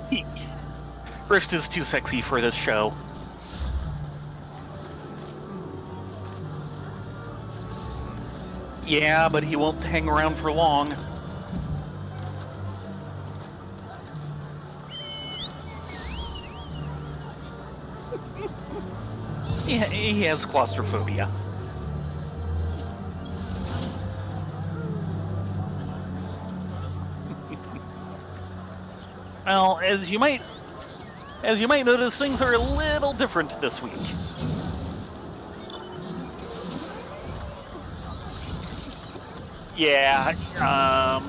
He, Rift is too sexy for this show. Yeah, but he won't hang around for long. He has claustrophobia. Well, as you might notice, things are a little different this week. Yeah,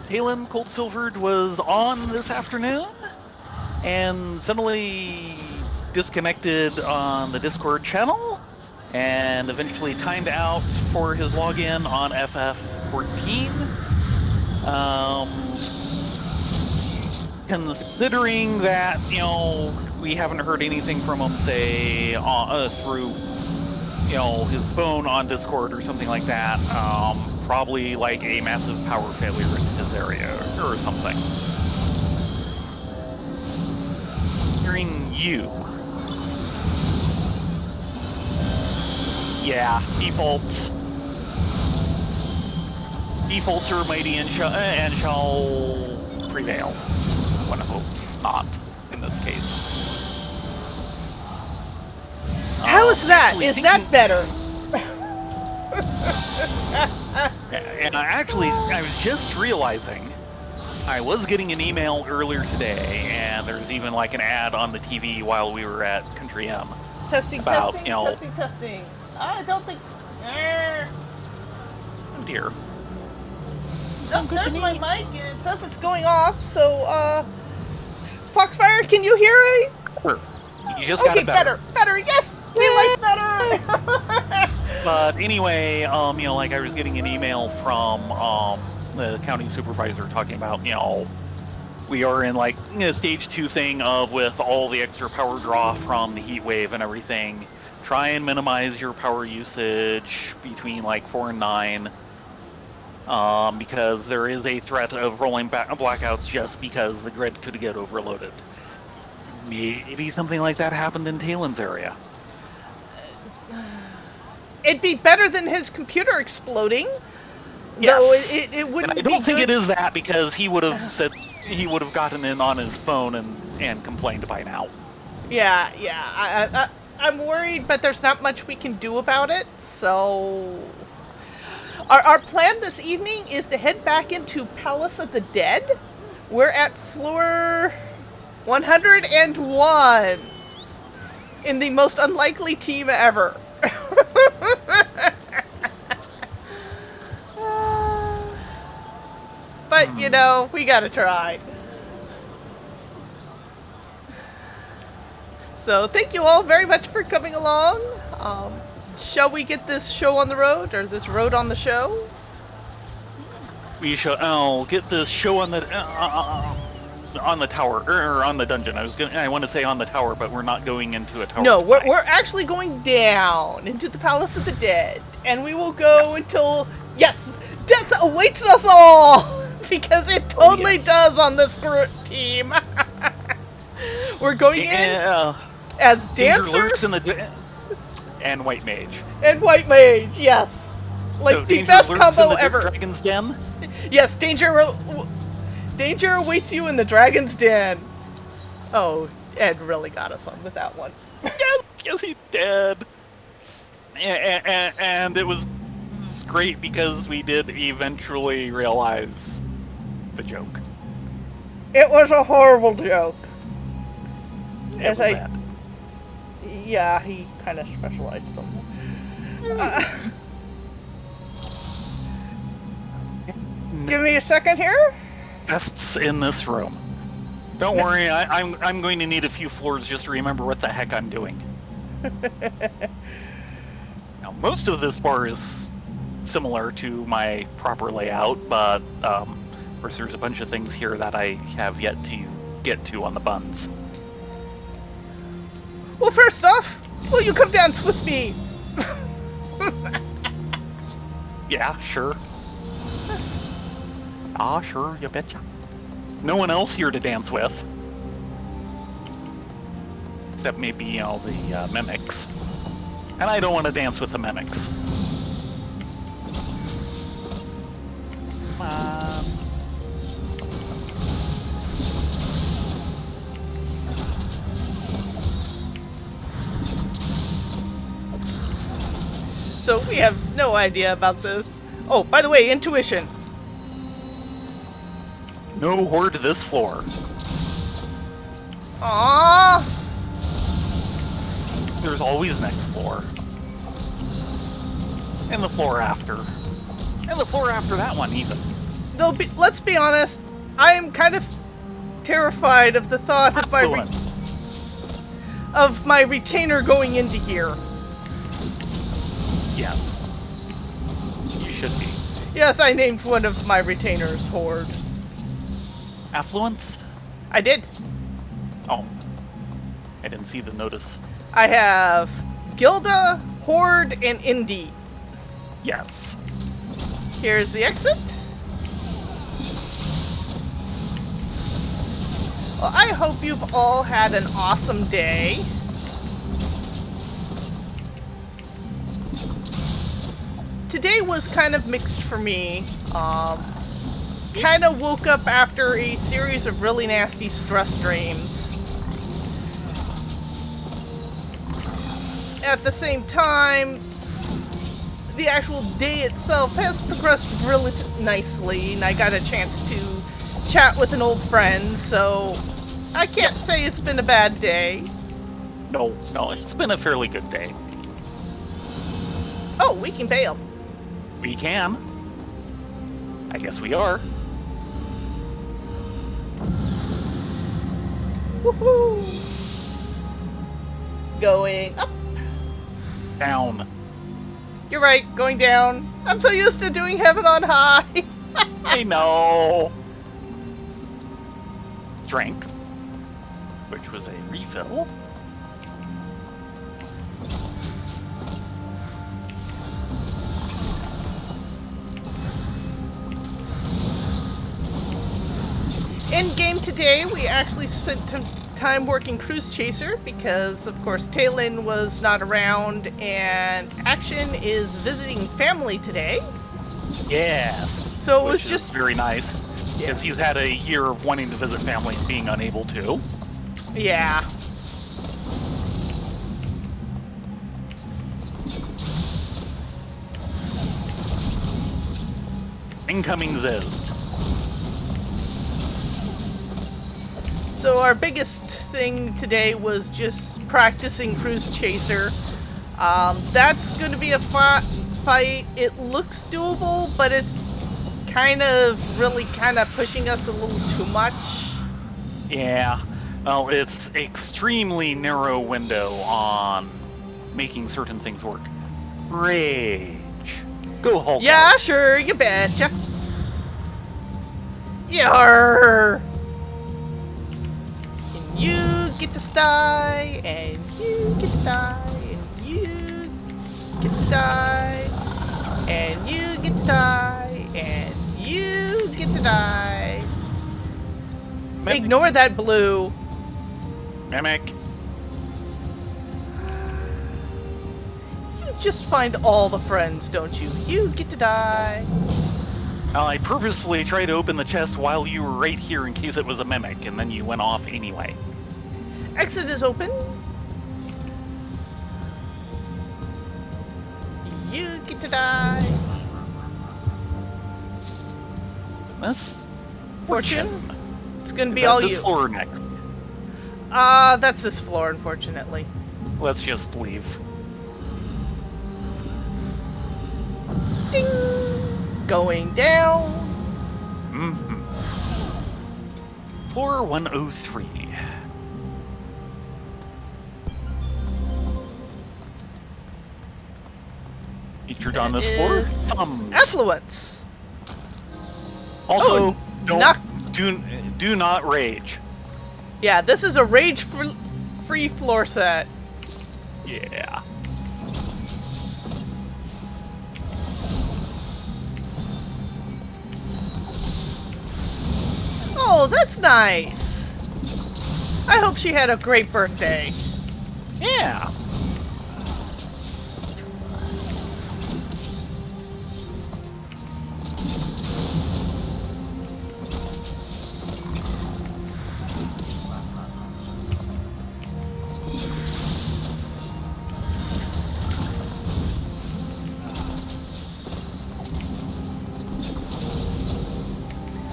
Talon Cold Silvered was on this afternoon, and suddenly disconnected on the Discord channel, and eventually timed out for his login on FF14. Considering that, we haven't heard anything from him, say, through, his phone on Discord or something like that, probably like a massive power failure in his area or something. Hearing you. Yeah, defaults are mighty and shall prevail. One hopes not in this case. How is that? Is that better? And I was just realizing I was getting an email earlier today, and there's even like an ad on the TV while we were at Country M. Testing. I don't think... Oh dear. Oh, there's my mic. It says it's going off, so, Foxfire, can you hear me? Sure. You just got it better. Better, yes! We like better! But anyway, like I was getting an email from, the county supervisor talking about, we are in like stage 2 thing of with all the extra power draw from the heat wave and everything. Try and minimize your power usage between like 4 and 9. Because there is a threat of rolling blackouts just because the grid could get overloaded. Maybe something like that happened in Talon's area. It'd be better than his computer exploding. Yes. Though it wouldn't be I don't think good. it is that, because he would have said he would have gotten in on his phone and complained by now. Yeah. I'm worried, but there's not much we can do about it, so... Our plan this evening is to head back into Palace of the Dead. We're at floor 101 in the most unlikely team ever. But, we gotta try. So, thank you all very much for coming along. Shall we get this show on the road, or this road on the show? We shall get this show on the tower, or on the dungeon. I want to say on the tower, but we're not going into a tower. No, we're actually going down into the Palace of the Dead, and we will go until death awaits us all, because it totally does on this team. We're going in as Dancer and White Mage. And White Mage, yes. Like, so the best combo ever. Dragon's Den? Yes, danger awaits you in the Dragon's Den. Oh, Ed really got us on with that one. Yes, he did. And it was great because we did eventually realize the joke. It was a horrible joke. Bad. Yeah, he kind of specialized them. Give me a second here. Guests in this room. Don't worry, I'm going to need a few floors just to remember what the heck I'm doing. Now, most of this bar is similar to my proper layout, but of course there's a bunch of things here that I have yet to get to on the buns. Well, first off, will you come dance with me? Yeah, sure. Sure, you betcha. No one else here to dance with. Except maybe, the mimics. And I don't want to dance with the mimics. Come on. So we have no idea about this. Oh, by the way, intuition. No horde to this floor. Aww. There's always next floor. And the floor after. And the floor after that one, even. Though, let's be honest, I am kind of terrified of the thought of my retainer going into here. Yes. You should be. Yes, I named one of my retainers Horde. Affluence? I did. Oh. I didn't see the notice. I have Gilda, Horde, and Indy. Yes. Here's the exit. Well, I hope you've all had an awesome day. Today was kind of mixed for me. Kind of woke up after a series of really nasty stress dreams. At the same time, the actual day itself has progressed really nicely, and I got a chance to chat with an old friend, so I can't say it's been a bad day. No, it's been a fairly good day. Oh, we can bail. We can. I guess we are. Woohoo! Going up. Down. You're right, going down. I'm so used to doing heaven on high. I know. Drink. Which was a refill. In game today, we actually spent time working Cruise Chaser because, of course, Talon was not around, and Action is visiting family today. Yes. So it was which just is very nice because he's had a year of wanting to visit family and being unable to. Yeah. Incoming Ziz. So our biggest thing today was just practicing Cruise Chaser. That's going to be a fight. It looks doable, but it's really pushing us a little too much. Yeah. Well, it's extremely narrow window on making certain things work. Rage. Go Hulk. Yeah, sure, you betcha. Yarr. And you get to die, and you get to die, and you get to die, and you get to die, and you get to die. Mimic. Ignore that blue. Mimic. You just find all the friends, don't you? You get to die. I purposefully tried to open the chest while you were right here in case it was a mimic, and then you went off anyway. Exit is open. You get to die. Miss? Fortune. It's gonna Is be that all this you. floor or next? That's this floor, unfortunately. Let's just leave. Ding! Going down. Mm-hmm. Floor 103. Featured on this floor, Is thumbs. Affluence. Also, knock- do not rage. Yeah, this is a rage-free floor set. Yeah. Oh, that's nice. I hope she had a great birthday. Yeah.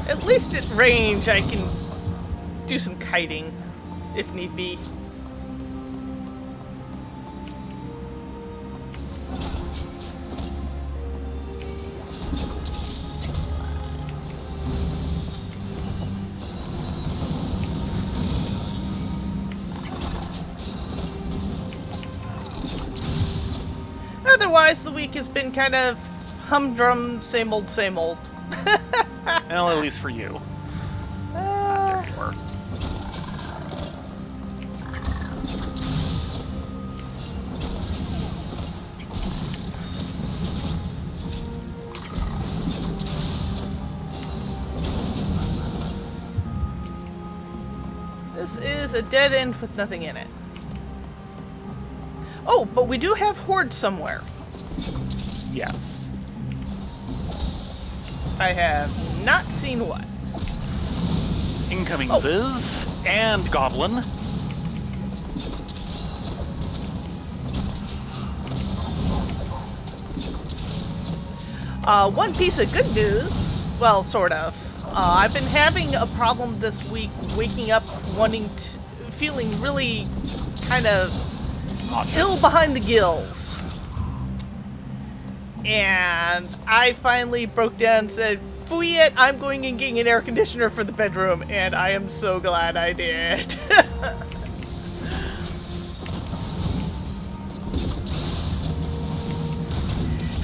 At least at range, I can do some kiting, if need be. Otherwise, the week has been kind of humdrum, same old, same old. Well, at least for you. Sure. This is a dead end with nothing in it. Oh, but we do have Horde somewhere. Yes. I have not seen what. Incoming Oh. Ziz and Goblin. One piece of good news, well, sort of. I've been having a problem this week waking up feeling really kind of ill behind the gills. And I finally broke down and said, "Fooey it, I'm going and getting an air conditioner for the bedroom," and I am so glad I did.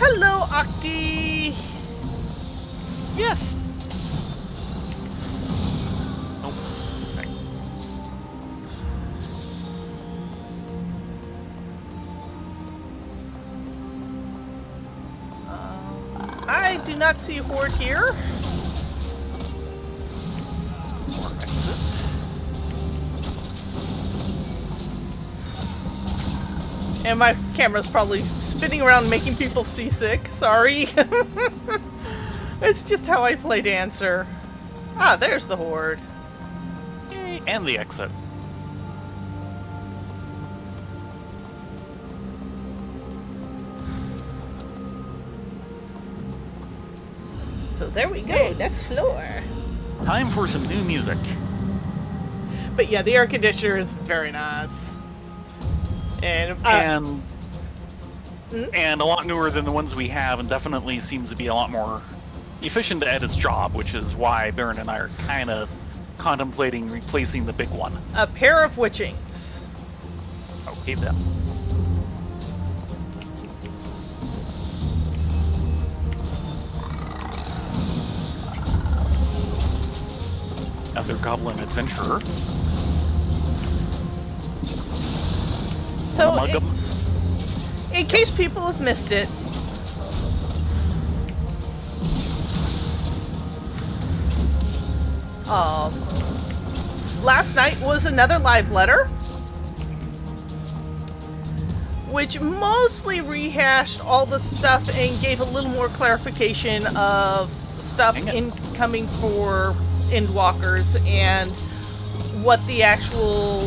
Hello, Octi! Yes. Nope. Okay. I do not see Horde here. More exit. And my camera's probably spinning around making people seasick. Sorry. It's just how I play Dancer. Ah, there's the Horde. Yay, and the exit. So there we go, next floor. Time for some new music. But yeah, the air conditioner is very nice. And, And a lot newer than the ones we have, and definitely seems to be a lot more efficient at its job, which is why Baron and I are kind of contemplating replacing the big one. a pair of witchings. Okay then. Another goblin adventurer. So, Among 'em. in case people have missed it, last night was another live letter, which mostly rehashed all the stuff and gave a little more clarification of stuff Dang it. incoming for Endwalkers and what the actual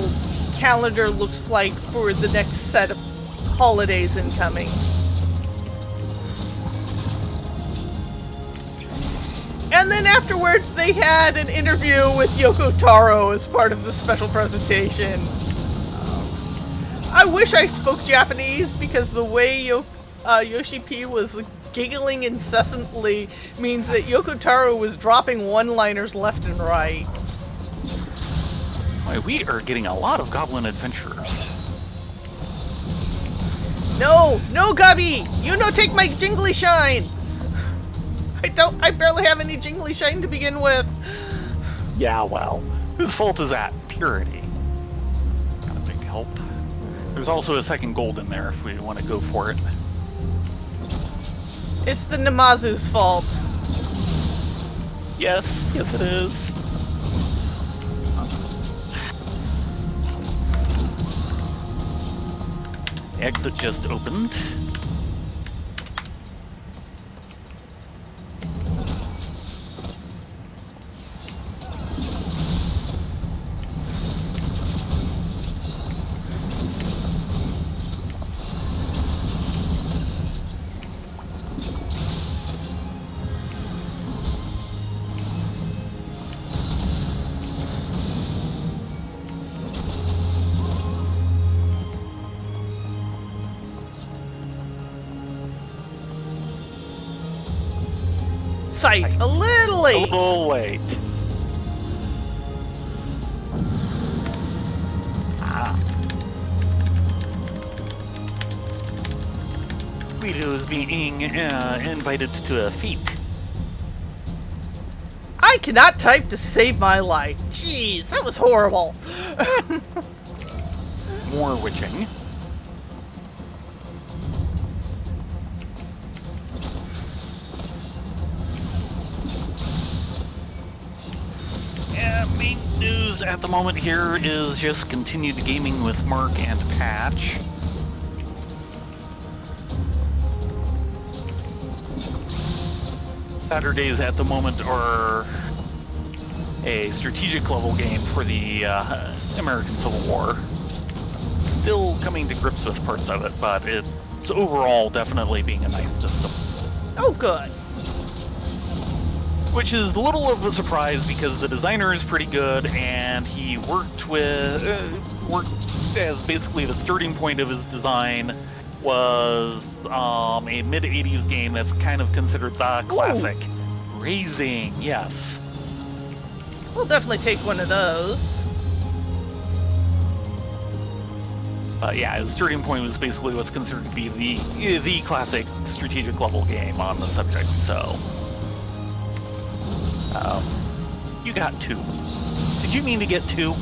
calendar looks like for the next set of holidays incoming. And then afterwards, they had an interview with Yoko Taro as part of the special presentation. I wish I spoke Japanese because the way Yoshi P was giggling incessantly means that Yoko Taro was dropping one-liners left and right. Boy, we are getting a lot of goblin adventurers. No, no, Gubby! You no take my jingly shine! I barely have any jingly shine to begin with. Yeah, well, whose fault is that? Purity. Got a big help. There's also a second gold in there if we want to go for it. It's the Namazu's fault. Yes, yes it is. exit just opened. Sight, a little A late. little late. Guido is being invited to a feat. I cannot type to save my life. Jeez, that was horrible. More witching. Yeah, main news at the moment here is just continued gaming with Mark and Patch. Saturdays at the moment are a strategic level game for the American Civil War. Still coming to grips with parts of it, but it's overall definitely being a nice system. Oh, good. Which is a little of a surprise because the designer is pretty good, and he worked as basically the starting point of his design was a mid-'80s game that's kind of considered the classic. Raising, yes. We'll definitely take one of those. Yeah, his starting point was basically what's considered to be the classic strategic level game on the subject, so... you got 2. Did you mean to get 2?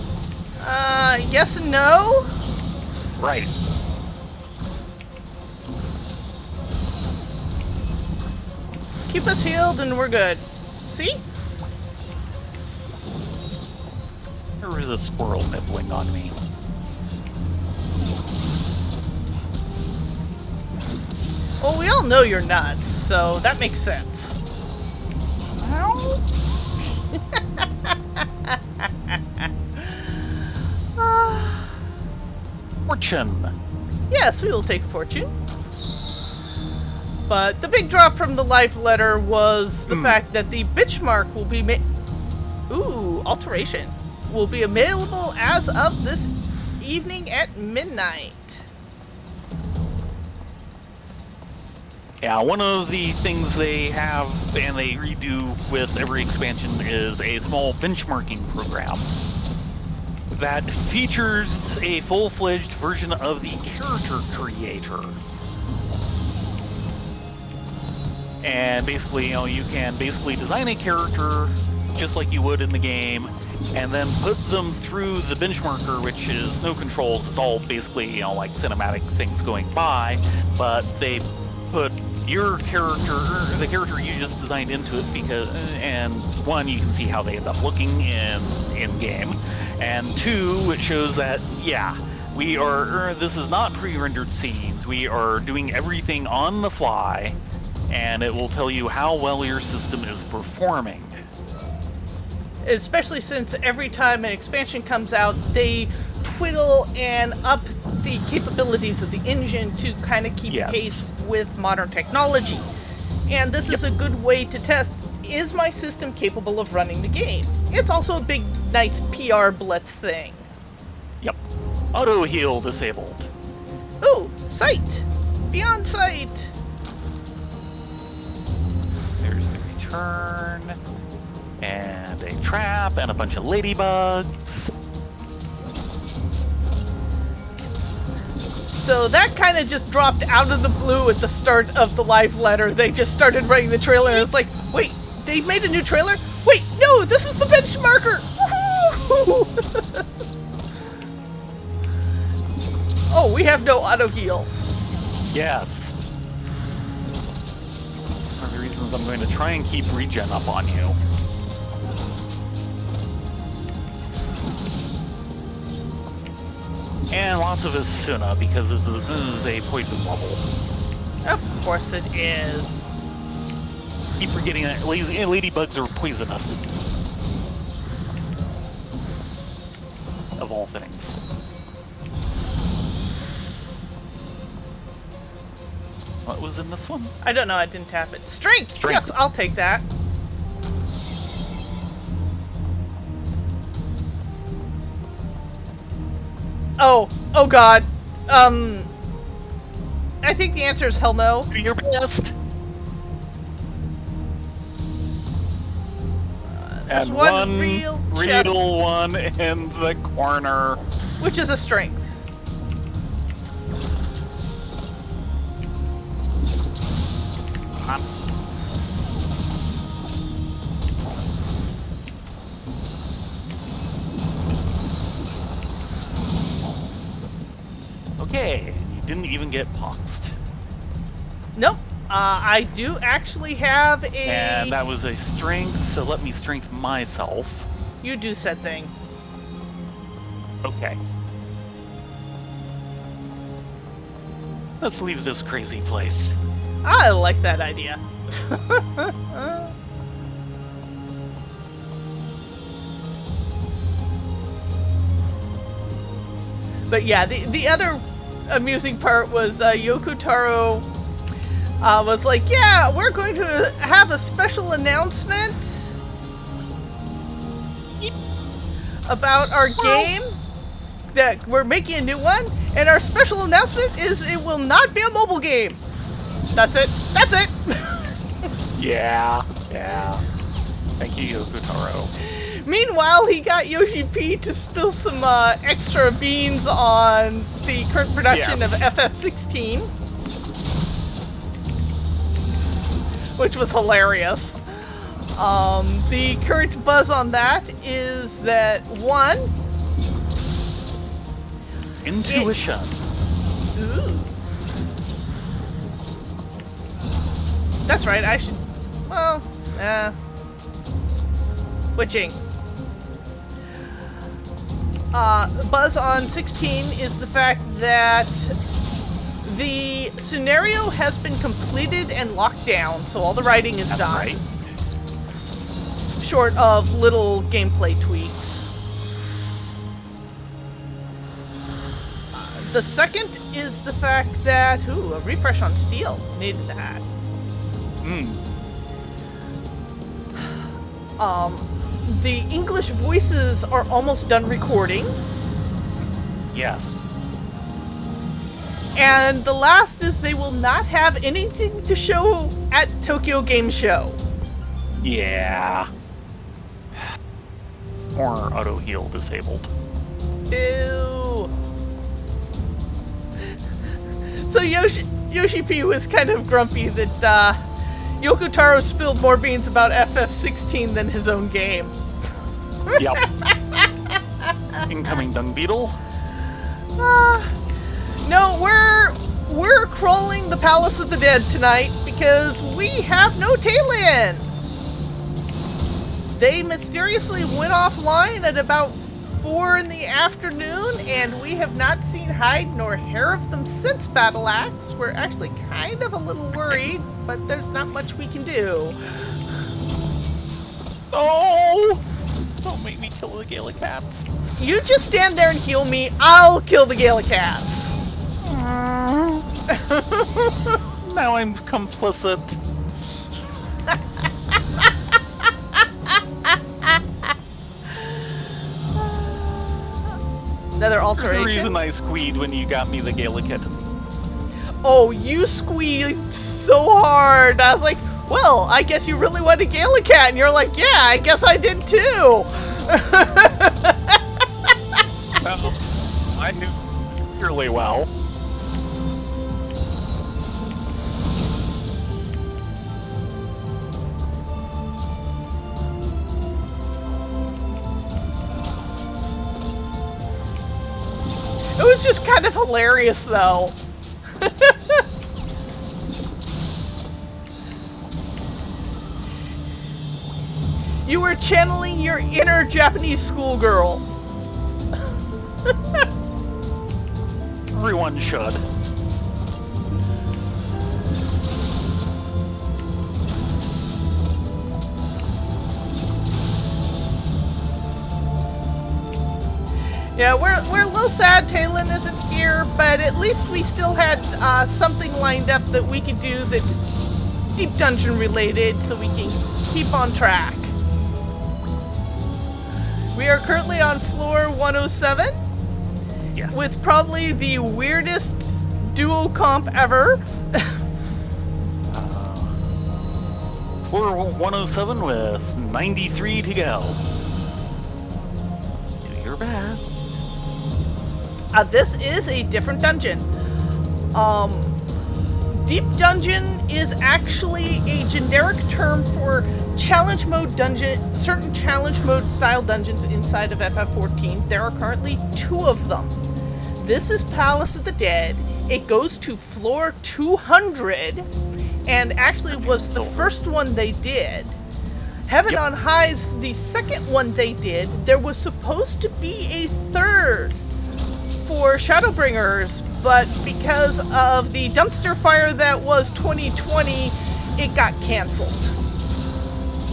Yes and no? Right. Keep us healed and we're good. See? There was a squirrel nibbling on me. Well, we all know you're nuts, so that makes sense. Fortune. Yes, we will take fortune. But the big drop from the life letter was the fact that the benchmark will be alteration will be available as of this evening at midnight. Yeah, one of the things they have and they redo with every expansion is a small benchmarking program that features a full-fledged version of the character creator. And basically, you can basically design a character just like you would in the game, and then put them through the benchmarker, which is no controls. It's all basically, like cinematic things going by, but they put your character, the character you just designed into it, and one, you can see how they end up looking in game, and two, it shows that, yeah, this is not pre-rendered scenes. We are doing everything on the fly, and it will tell you how well your system is performing. Especially since every time an expansion comes out, they twiddle and up the capabilities of the engine to kind of keep pace with modern technology. And this is a good way to test, is my system capable of running the game? It's also a big, nice PR blitz thing. Yep. Auto heal disabled. Ooh, sight! Beyond sight! There's the return, and a trap, and a bunch of ladybugs. So that kind of just dropped out of the blue at the start of the live letter. They just started writing the trailer, and it's like, wait, they made a new trailer? Wait, no, this is the benchmarker! Oh, we have no auto heal. Yes. One of the reasons I'm going to try and keep regen up on you. And lots of Asuna, because this is a poison level. Of course it is. Keep forgetting that ladybugs are poisonous. Of all things. What was in this one? I don't know, I didn't tap it. Strength! Strength. Yes, I'll take that. Oh god. I think the answer is hell no. Do your best. There's And one one real chest, one in the corner. which is a strength. Okay, you didn't even get poxed. Nope. I do actually have a... And that was a strength, so let me strength myself. You do said thing. Okay. Let's leave this crazy place. I like that idea. But yeah, the other amusing part was Yoko Taro was like, yeah, we're going to have a special announcement about our game, that we're making a new one, and our special announcement is it will not be a mobile game. That's it. That's it. Yeah. Thank you, Yoko Taro. Meanwhile, he got Yoshi P to spill some extra beans on the current production Yes. of FF16, which was hilarious. The current buzz on that is that one. Intuition. Ooh. That's right. I should. Well, witching. Buzz on 16 is the fact that the scenario has been completed and locked down, so all the writing is That's done. right. Short of little gameplay tweaks. The second is the fact that, a refresh on Steel. Needed that. The English voices are almost done recording. Yes. And the last is they will not have anything to show at Tokyo Game Show. Yeah. Or auto heal disabled. Ew. So Yoshi P was kind of grumpy that Yoko Taro spilled more beans about FF16 than his own game. Yep. Incoming dung beetle. No, we're crawling the Palace of the Dead tonight because we have no Tailin. They mysteriously went offline at about 4 in the afternoon, and we have not seen hide nor hair of them since Battle Axe. We're actually kind of a little worried, but there's not much we can do. Oh! Don't make me kill the Gallicats. You just stand there and heal me. I'll kill the Gallicats. Now I'm complicit. Another The alteration. reason I squeed when you got me the Gallicat. Oh, you squeezed so hard. I was like, well, I guess you really want a Gallicat. And you're like, yeah, I guess I did too. Well, I knew fairly well. It was just kind of hilarious, though. You were channeling your inner Japanese schoolgirl. Everyone should. Yeah, we're a little sad Talon isn't here, but at least we still had something lined up that we could do that's deep dungeon related, so we can keep on track. We are currently on floor 107, Yes. with probably the weirdest duo comp ever. Floor 107 with 93 to go. Do your best. This is a different dungeon. Deep Dungeon is actually a generic term for challenge mode dungeon, certain challenge mode style dungeons inside of FF14. There are currently 2 of them. This is Palace of the Dead. It goes to floor 200, and actually was the first one they did. Heaven on High's the second one they did. There was supposed to be a third for Shadowbringers, but because of the dumpster fire that was 2020, it got canceled.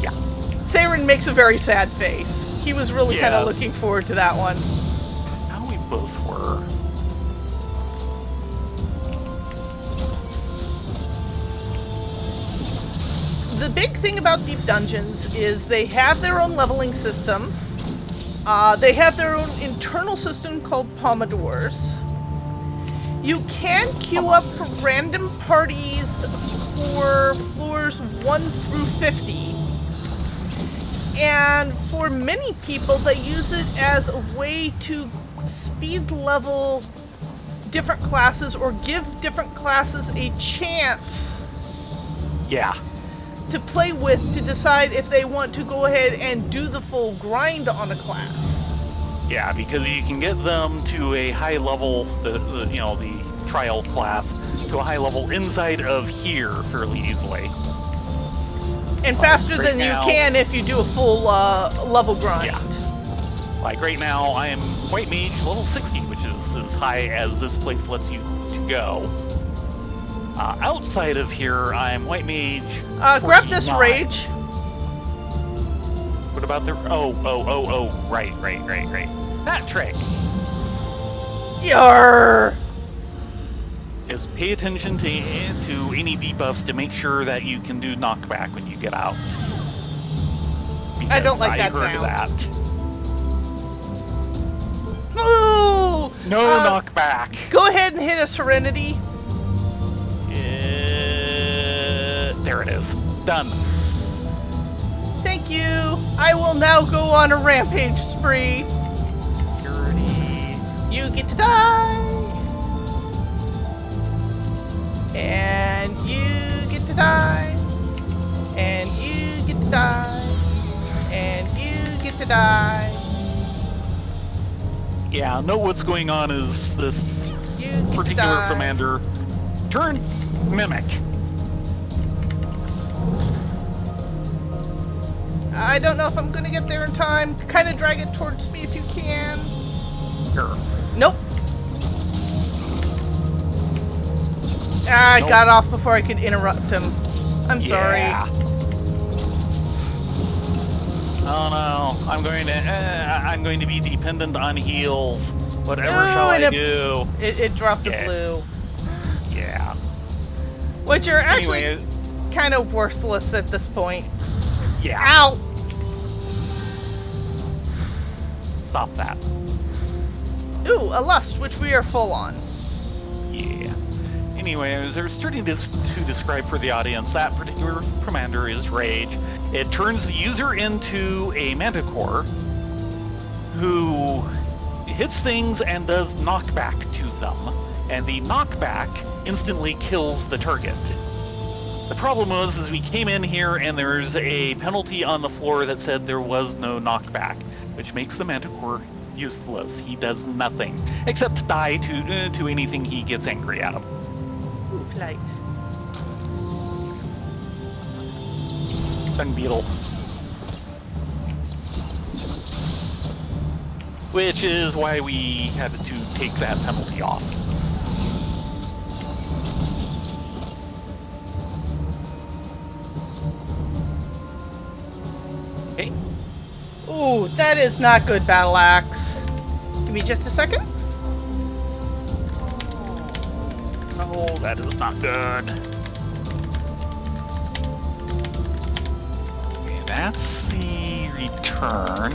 Yeah. Theron makes a very sad face. He was really kind of looking forward to that one. How we both were. The big thing about Deep Dungeons is they have their own leveling system. They have their own internal system called Pomodors. You can queue up for random parties for floors 1 through 50. And for many people, they use it as a way to speed level different classes or give different classes a chance to play with, to decide if they want to go ahead and do the full grind on a class. Yeah, because you can get them to a high level, the trial class, to a high level inside of here fairly easily. And faster right than now, you can if you do a full level grind. Yeah. Like right now, I am White Mage level 60, which is as high as this place lets you to go. Outside of here, I'm White Mage. Grab this 49. rage. What about the? Oh, right. That trick Yarr! is pay attention to any debuffs to make sure that you can do knockback when you get out. I don't like I that heard sound. That. Ooh! No knockback. Go ahead and hit a Serenity. There it is. Done. Thank you. I will now go on a rampage spree. Security. You get to die. And you get to die. And you get to die. And you get to die. Yeah, know what's going on is this You get to particular die. commander turn mimic. I don't know if I'm gonna get there in time. Kind of drag it towards me if you can. Sure. Nope. I Nope. got off before I could interrupt him. I'm sorry. Yeah. Oh no, I'm going to be dependent on heals. Whatever Ooh, shall and I do? It dropped a Yeah. blue. Yeah. Which are actually Anyway, kind of worthless at this point. yeah. Ow! Stop that. Ooh, a lust, which we are full on. Yeah. Anyway, as they're starting to describe for the audience, that particular commander is Rage. It turns the user into a manticore who hits things and does knockback to them, and the knockback instantly kills the target. The problem was is we came in here and there's a penalty on the floor that said there was no knockback, which makes the manticore useless. He does nothing except die to anything he gets angry at. Ooh, flight. Dung beetle. Which is why we had to take that penalty off. Ooh, that is not good, Battle Axe. Give me just a second. No, that is not good. Okay, that's the return.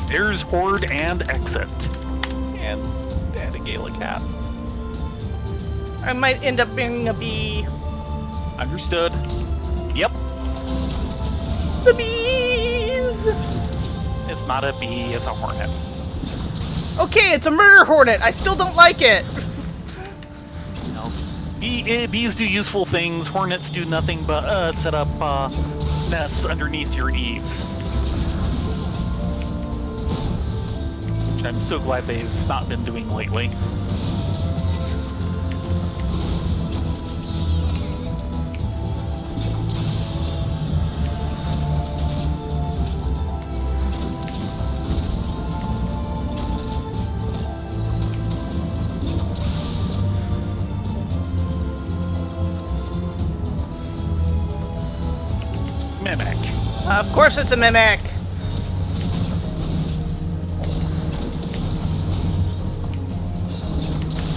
There's Horde and Exit. And a Gala Cat. I might end up being a bee. Understood. Yep. The bees! It's not a bee, it's a hornet. Okay, it's a murder hornet. I still don't like it. No. Bees do useful things. Hornets do nothing but set up nests underneath your eaves. Which I'm so glad they've not been doing lately. Mimic. Of course it's a mimic.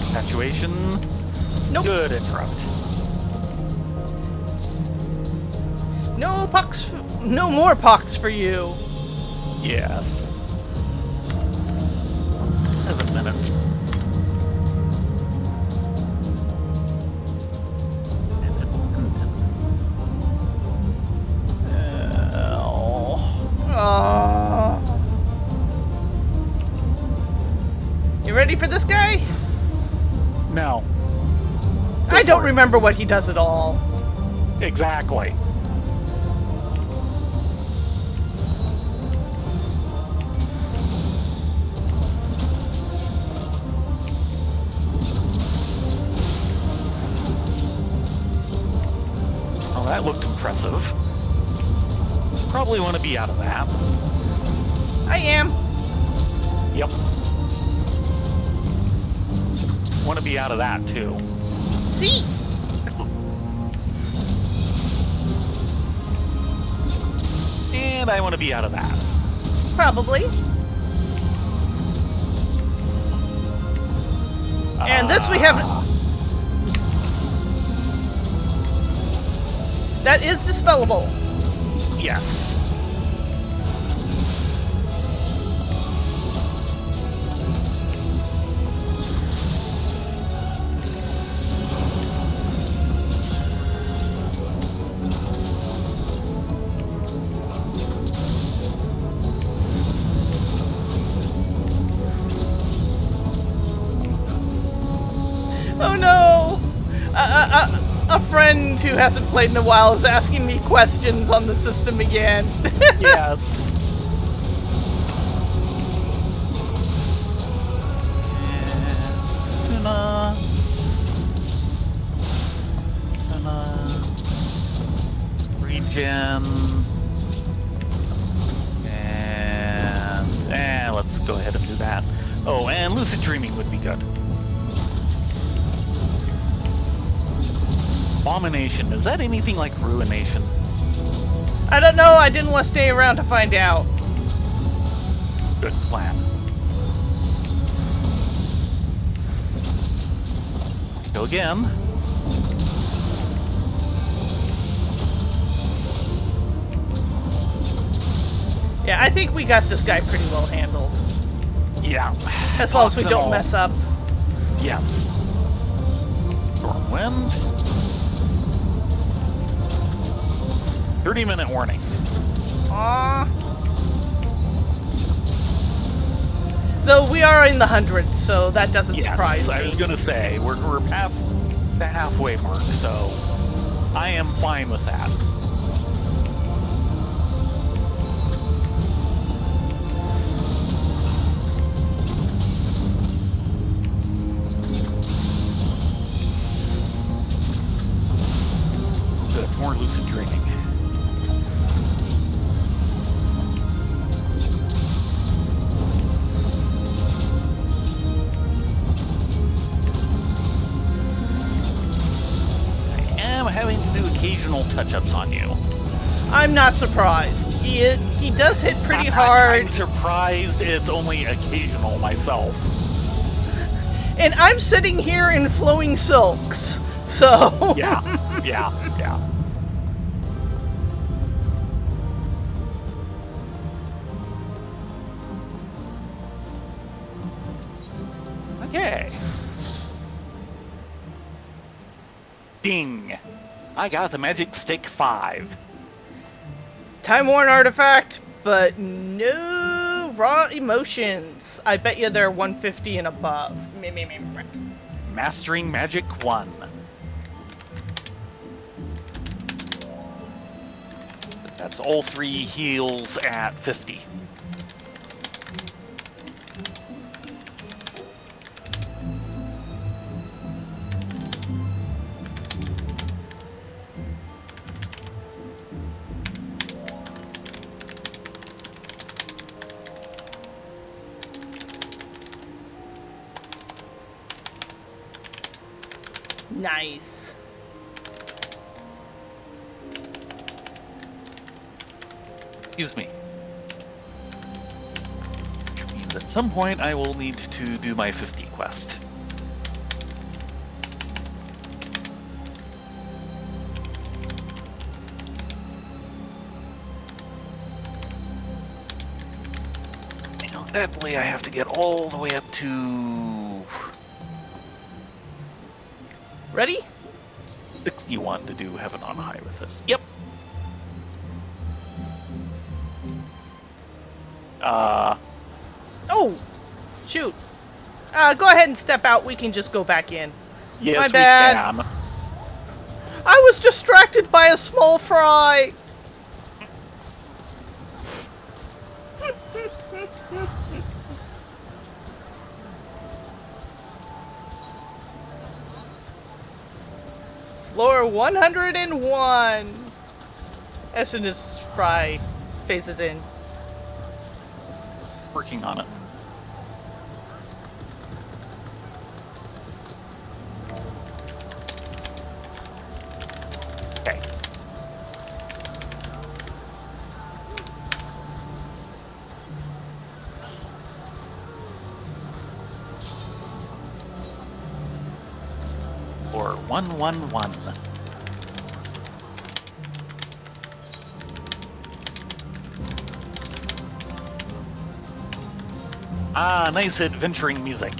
Infatuation. Nope. Good interrupt. No pox. No more pox for you. Yes. 7 minutes. Oh. You ready for this guy? No. I don't for it. remember what he does at all. Exactly. Oh, that looked impressive. Probably want to be out of that. I am. Yep. Want to be out of that, too. See? And I want to be out of that. Probably. And this we have. That is dispellable. Yes. Oh no! A friend who hasn't played in a while is asking me questions on the system again. Yes. Gonna regen. And let's go ahead and do that. Oh, and lucid dreaming would be good. Abomination, is that anything like Ruination? I don't know, I didn't want to stay around to find out. Good plan. Go again. Yeah, I think we got this guy pretty well handled. Yeah. As long as we Toxin don't all. mess up. Yes. Storm wind. 30-minute warning. Aww. Though we are in the hundreds, so that doesn't surprise I was me. gonna say we're past the halfway mark, so I am fine with that. Good, more lucid dreaming. I am having to do occasional touch-ups on you. I I'm not surprised. He does hit pretty hard. I'm surprised it's only occasional myself. And I'm sitting here in flowing silks, so... Yeah. Okay. Ding. I got the Magic Stick 5. Time-worn artifact, but no raw emotions. I bet you they're 150 and above. Mastering Magic 1. That's all 3 heals at 50. Nice. Excuse me. Which means at some point I will need to do my 50 quest. That way I have to get all the way up to... Ready? 61 to do Heaven on High with this. Yep. Oh! Shoot. Go ahead and step out. We can just go back in. Yes, My bad. we can. I was distracted by a small fry. Floor 101. As soon as Fry phases in. Working on it. Okay. Or 111. Ah, nice adventuring music.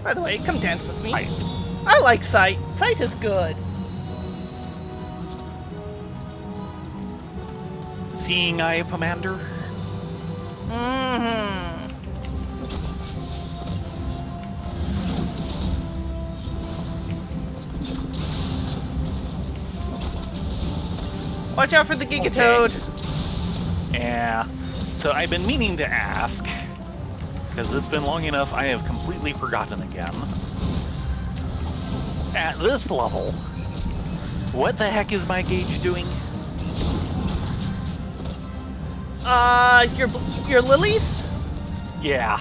By the way, come dance with me. Hi. I like Sight. Sight is good. Seeing Eye Pomander? Mm-hmm. Watch out for the Gigatoad. Yeah. So I've been meaning to ask, because it's been long enough I have completely forgotten again. At this level, what the heck is my gauge doing? Your lilies? Yeah.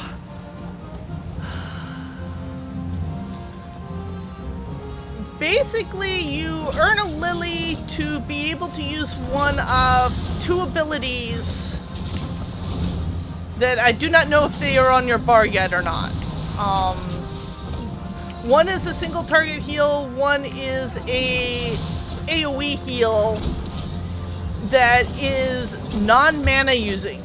Basically, you earn a lily to be able to use one of 2 abilities that I do not know if they are on your bar yet or not. One is a single target heal, one is a AoE heal that is non-mana using.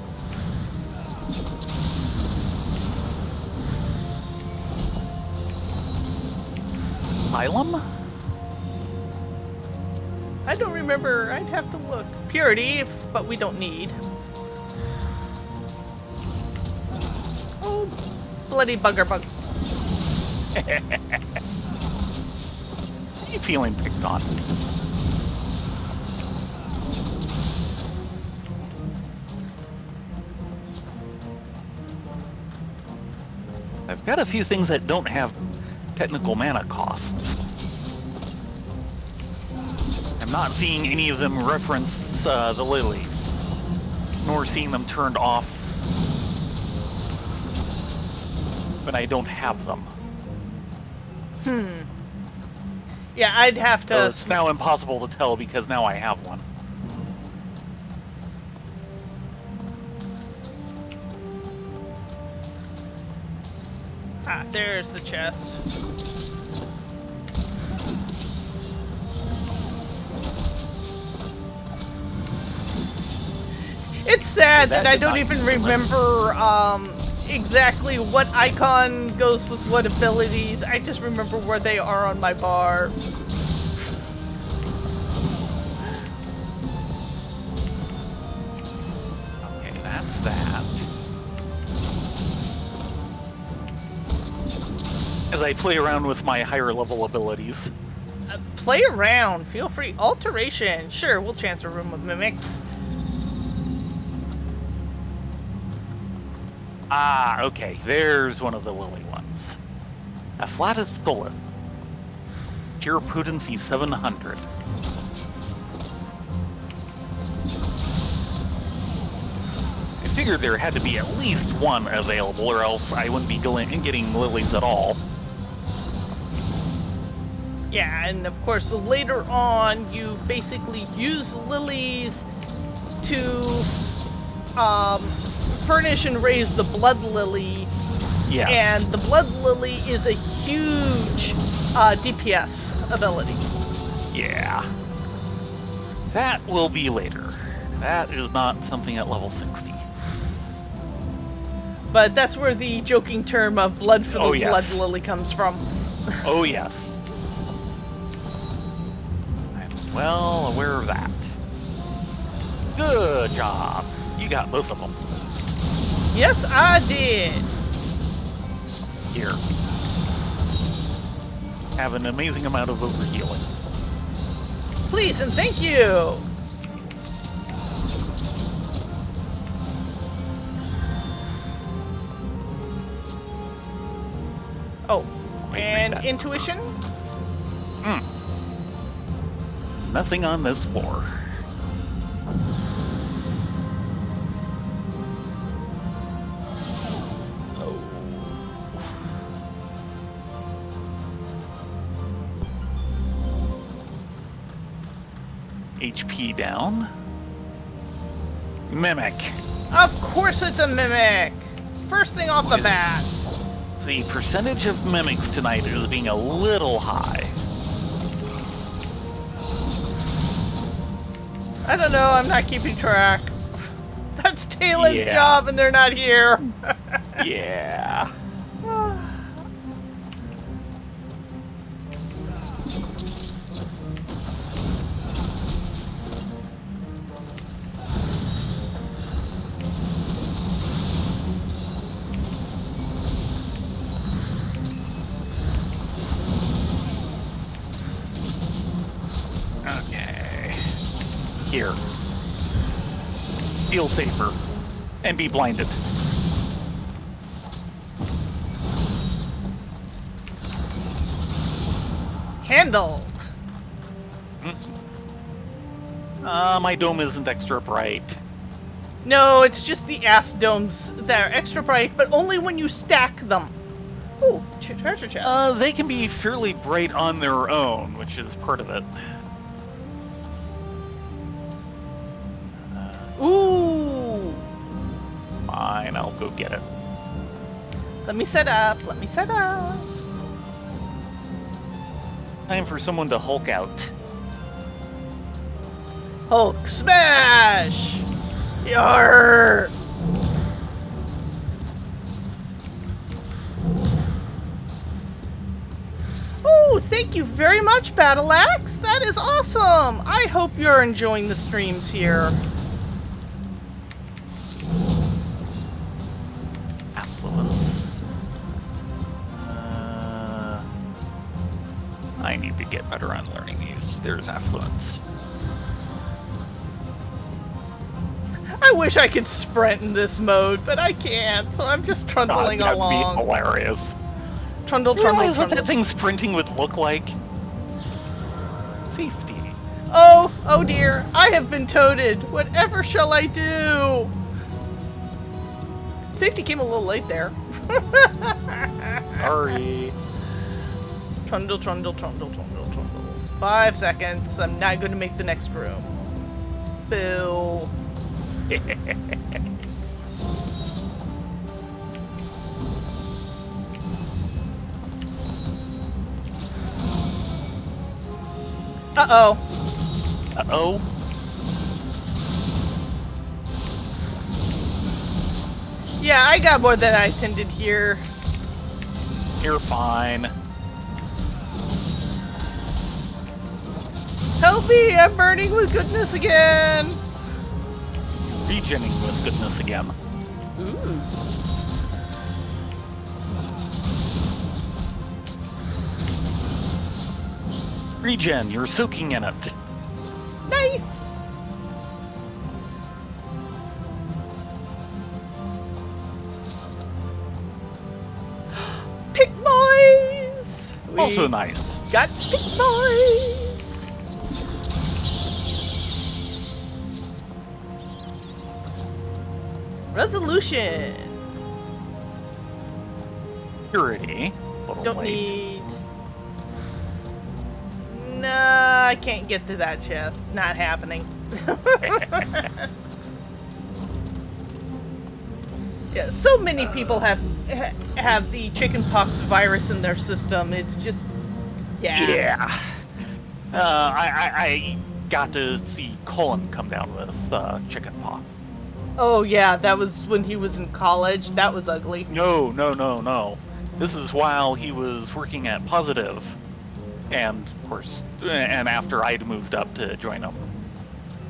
Asylum? I don't remember. I'd have to look. Purity, but we don't need. Oh, bloody bugger bug. You feeling picked on? I've got a few things that don't have technical mana costs. I'm not seeing any of them reference the lilies, nor seeing them turned off when I don't have them. Yeah, I'd have to... So it's now impossible to tell because now I have one. Ah, there's the chest. It's sad that I don't even remember exactly what icon goes with what abilities. I just remember where they are on my bar. Okay, that's that. As I play around with my higher level abilities. Play around. Feel free. Alteration. Sure, we'll chance a room of mimics. Ah, okay. There's one of the lily ones. Afflatus Stolus. Pure potency 700. I figured there had to be at least one available, or else I wouldn't be getting lilies at all. Yeah, and of course later on you basically use lilies to furnish and raise the blood lily. Yes. And the blood lily is a huge DPS ability. Yeah. That will be later. That is not something at level 60. But that's where the joking term of blood for the yes. blood lily comes from. Oh, yes. I'm well aware of that. Good job. You got both of them. Yes, I did. Here. Have an amazing amount of overhealing. Please and thank you. Oh, and intuition? Nothing on this floor. HP down. Mimic. Of course it's a mimic. First thing off the bat. The percentage of mimics tonight is being a little high. I don't know, I'm not keeping track. That's Talen's Yeah. job and they're not here. Yeah. Okay. Here. Feel safer. And be blinded. Handled. My dome isn't extra bright. No, it's just the ass domes that are extra bright, but only when you stack them. Ooh, treasure chest. They can be fairly bright on their own, which is part of it. Ooh. Fine, I'll go get it. Let me set up. Let me set up. Time for someone to Hulk out. Hulk smash! Yarr! Oh, thank you very much, Battle Axe. That is awesome. I hope you're enjoying the streams here. Affluence. I need to get better on learning these. There's affluence. I wish I could sprint in this mode, but I can't, so I'm just trundling That'd along. be hilarious. Trundle, You trundle, realize what trundle. that thing sprinting would look like? Safety. Oh dear, I have been toted. Whatever shall I do? Safety came a little late there. Sorry. Trundle, trundle, trundle, trundle, trundles. 5 seconds. I'm not going to make the next room. Boo. Uh-oh. Uh-oh. Yeah, I got more than I intended here. You're fine. Help me! I'm burning with goodness again! Regening with goodness again. Ooh. Regen, you're soaking in it. Nice! Pick boys! Also nice. Got pick boys! Resolution. Purity. Little Don't late. need. Nah, I can't get to that chest. Not happening. Yeah, so many people have the chickenpox virus in their system. It's just, yeah. Yeah. I got to see Cullen come down with chickenpox. Oh yeah, that was when he was in college. That was ugly. No. This is while he was working at Positive. And, of course, and after I'd moved up to join him.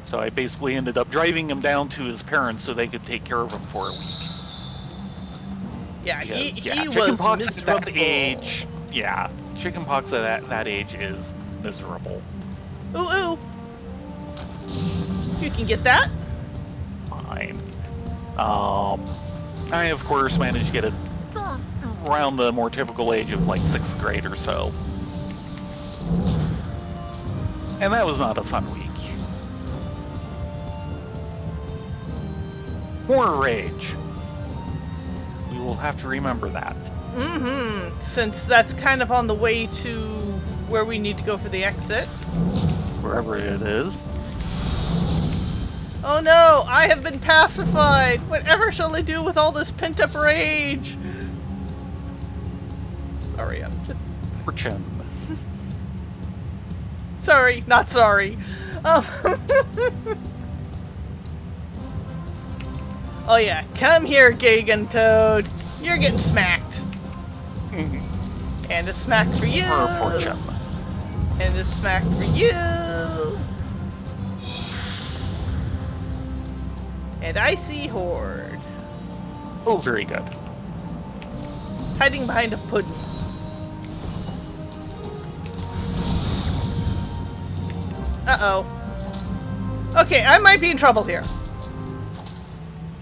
So I basically ended up driving him down to his parents so they could take care of him for a week. Yeah, he was chickenpox miserable. at that age, yeah, chickenpox at that age is miserable. Ooh. You can get that? Fine. I, of course, managed to get it around the more typical age of, like, 6th grade or so. And that was not a fun week. More rage. We will have to remember that. Mm-hmm. Since that's kind of on the way to where we need to go for the exit. Wherever it is. Oh no, I have been pacified. Whatever shall I do with all this pent-up rage? Sorry, I'm just... Fortune. Sorry, not sorry. Oh yeah, come here, Gagan Toad. You're getting smacked. And a smack for you. Or fortune. And a smack for you. And Icy Horde. Oh, very good. Hiding behind a pudding. Uh-oh. Okay, I might be in trouble here.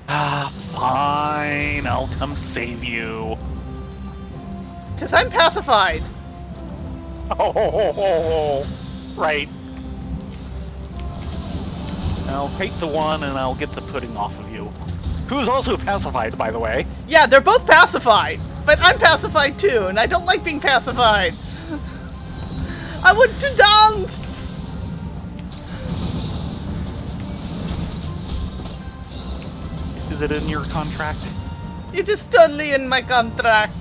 Ah, fine. I'll come save you. Because I'm pacified. Oh, right. I'll take the one and I'll get the pudding off of you. Who's also pacified, by the way. Yeah, they're both pacified. But I'm pacified too, and I don't like being pacified. I want to dance! Is it in your contract? It is totally in my contract.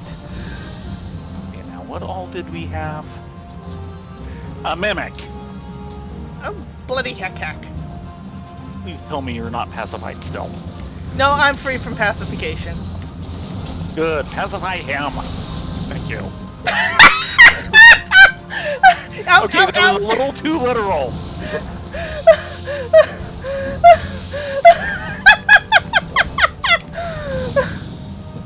Okay, now what all did we have? A mimic. Oh, bloody heck. Please tell me you're not pacified still. No, I'm free from pacification. Good. Pacify him. Thank you. Ow, Okay, ow, that ow. was a little too literal.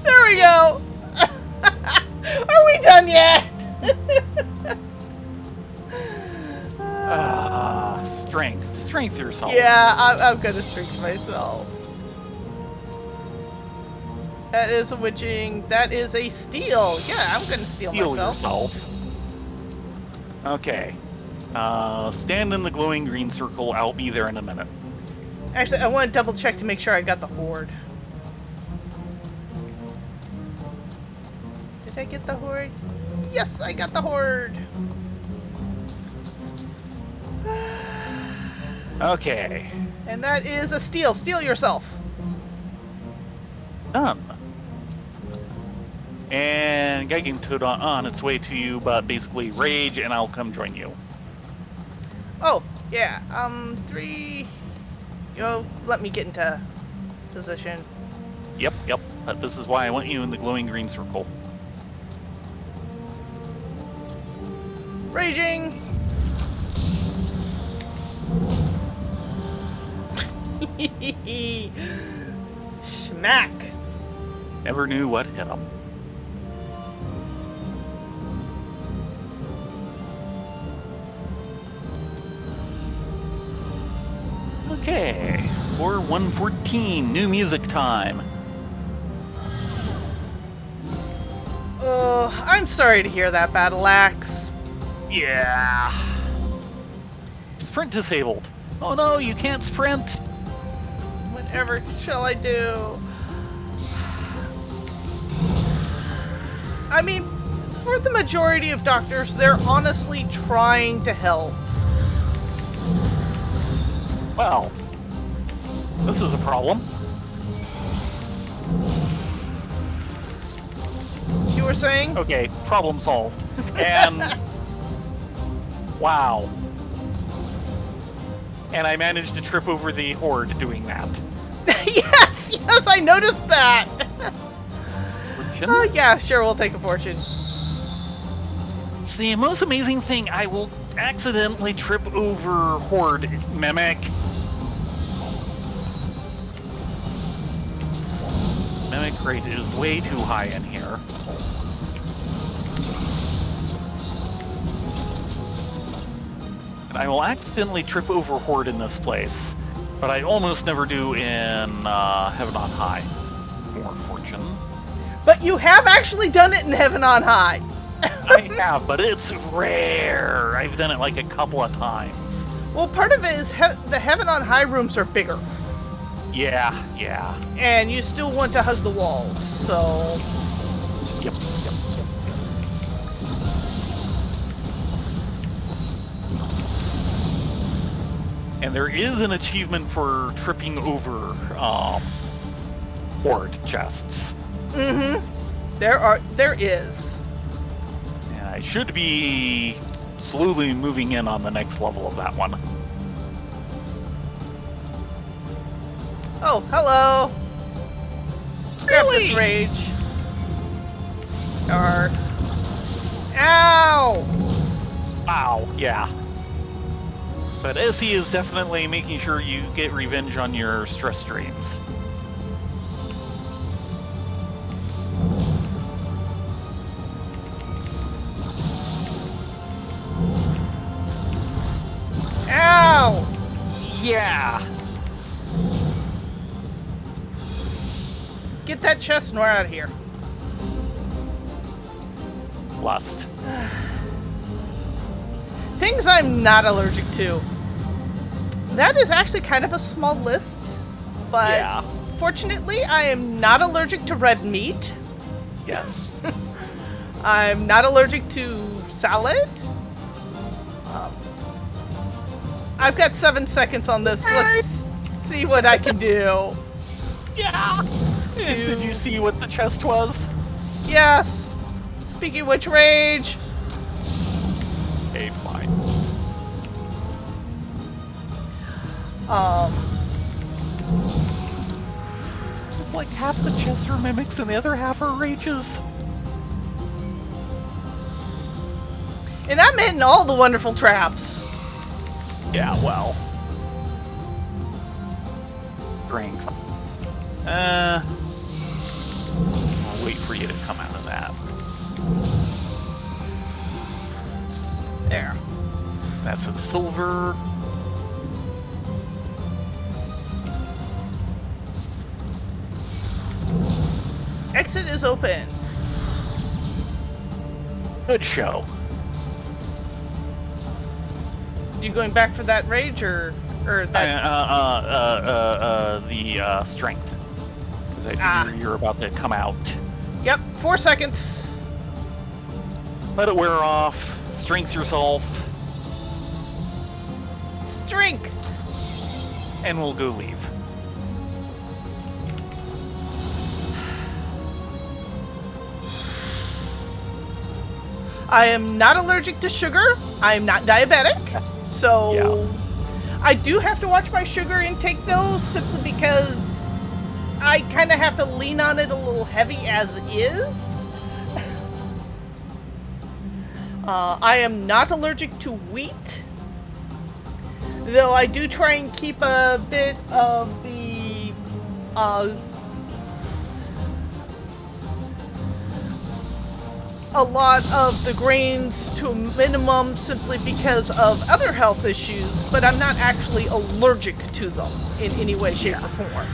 There we go. Are we done yet? Strength. Strength yourself. Yeah, I'm gonna strengthen myself. That is a witching. That is a steal. Yeah, I'm gonna steal Heal myself. yourself. Okay. Stand in the glowing green circle. I'll be there in a minute. Actually, I want to double check to make sure I got the horde. Did I get the horde? Yes, I got the horde! Okay. And that is a steal. Steal yourself. Done. And Geigen Toad on its way to you, but basically rage, and I'll come join you. Oh, yeah. 3... let me get into position. Yep. But this is why I want you in the glowing green circle. Raging! Schmack! Never knew what hit him. Okay, for 114, new music time. Oh, I'm sorry to hear that, Battle Axe. Yeah. Sprint disabled. Oh no, you can't sprint. Whatever shall I do? I mean, for the majority of doctors, they're honestly trying to help. Well, this is a problem. You were saying? Okay, problem solved. And wow. And I managed to trip over the horde doing that. Yes, I noticed that. Fortune? Oh yeah, sure, we'll take a fortune. It's the most amazing thing. I will accidentally trip over horde mimic. Mimic rate is way too high in here. And I will accidentally trip over horde in this place, but I almost never do in Heaven on High. More fortune. But you have actually done it in Heaven on High. I have, but it's rare. I've done it like a couple of times. Well, part of it is the Heaven on High rooms are bigger. Yeah. And you still want to hug the walls, so... Yep. And there is an achievement for tripping over horde chests. Mm-hmm. There is. And I should be slowly moving in on the next level of that one. Oh, hello. Grab Really? this rage. Or... Ow! Wow, yeah. But Essie is definitely making sure you get revenge on your stress streams. Ow! Yeah! Get that chest and we're out of here. Lust. Things I'm not allergic to. That is actually kind of a small list, but Yeah. fortunately I am not allergic to red meat. Yes. I'm not allergic to salad. I've got 7 seconds on this. Let's see what I can do. Yeah! Did you see what the chest was? Yes. Speaking of which, rage. Okay, fine. It's like half the chests are mimics and the other half are rages. And I'm hitting all the wonderful traps. Yeah, well. Strength. I'll wait for you to come out of that. There. That's the silver. Exit is open. Good show. You going back for that rage or that? The strength. Because I figure you're about to come out. Yep, 4 seconds. Let it wear off. Strength yourself. Strength. And we'll go leave. I am not allergic to sugar. I am not diabetic. So Yeah. I do have to watch my sugar intake though, simply because I kind of have to lean on it a little heavy as is. I am not allergic to wheat, though I do try and keep a bit of the a lot of the grains to a minimum simply because of other health issues, but I'm not actually allergic to them in any way, shape, or form.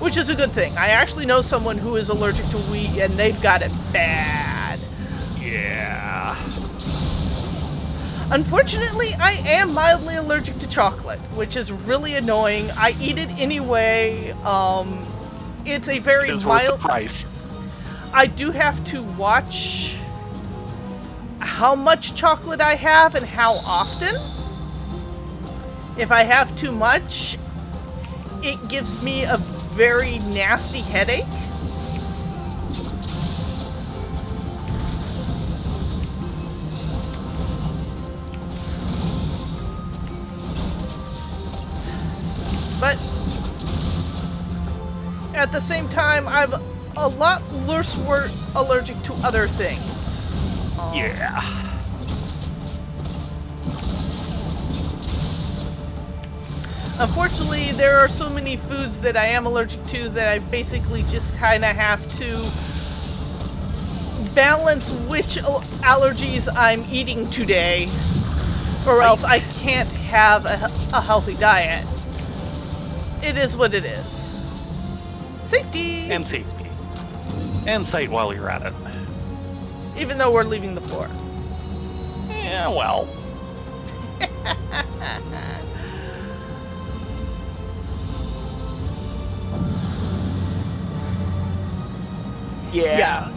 Which is a good thing. I actually know someone who is allergic to wheat and they've got it bad. Yeah. Unfortunately, I am mildly allergic to chocolate, which is really annoying. I eat it anyway. It's a very It is mild... worth the price. I do have to watch how much chocolate I have and how often. If I have too much, it gives me a very nasty headache. But at the same time, I'm a lot less allergic to other things. Yeah. Unfortunately, there are so many foods that I am allergic to that I basically just kind of have to balance which allergies I'm eating today, or else I can't have a healthy diet. It is what it is. Safety! And safety. And sight while you're at it. Even though we're leaving the floor. Yeah, well. Yeah.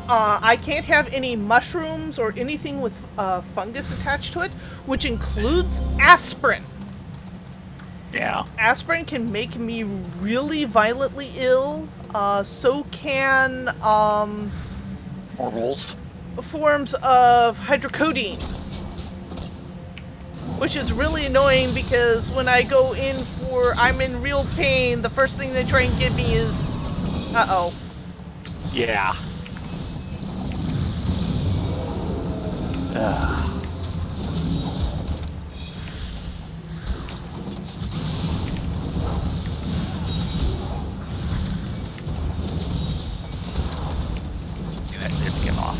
I can't have any mushrooms or anything with fungus attached to it, which includes aspirin. Yeah. Aspirin can make me really violently ill. So can Morals. forms of hydrocodone. Which is really annoying because when I go in for I'm in real pain, the first thing they try and give me is uh-oh. Yeah. Get that did skin off.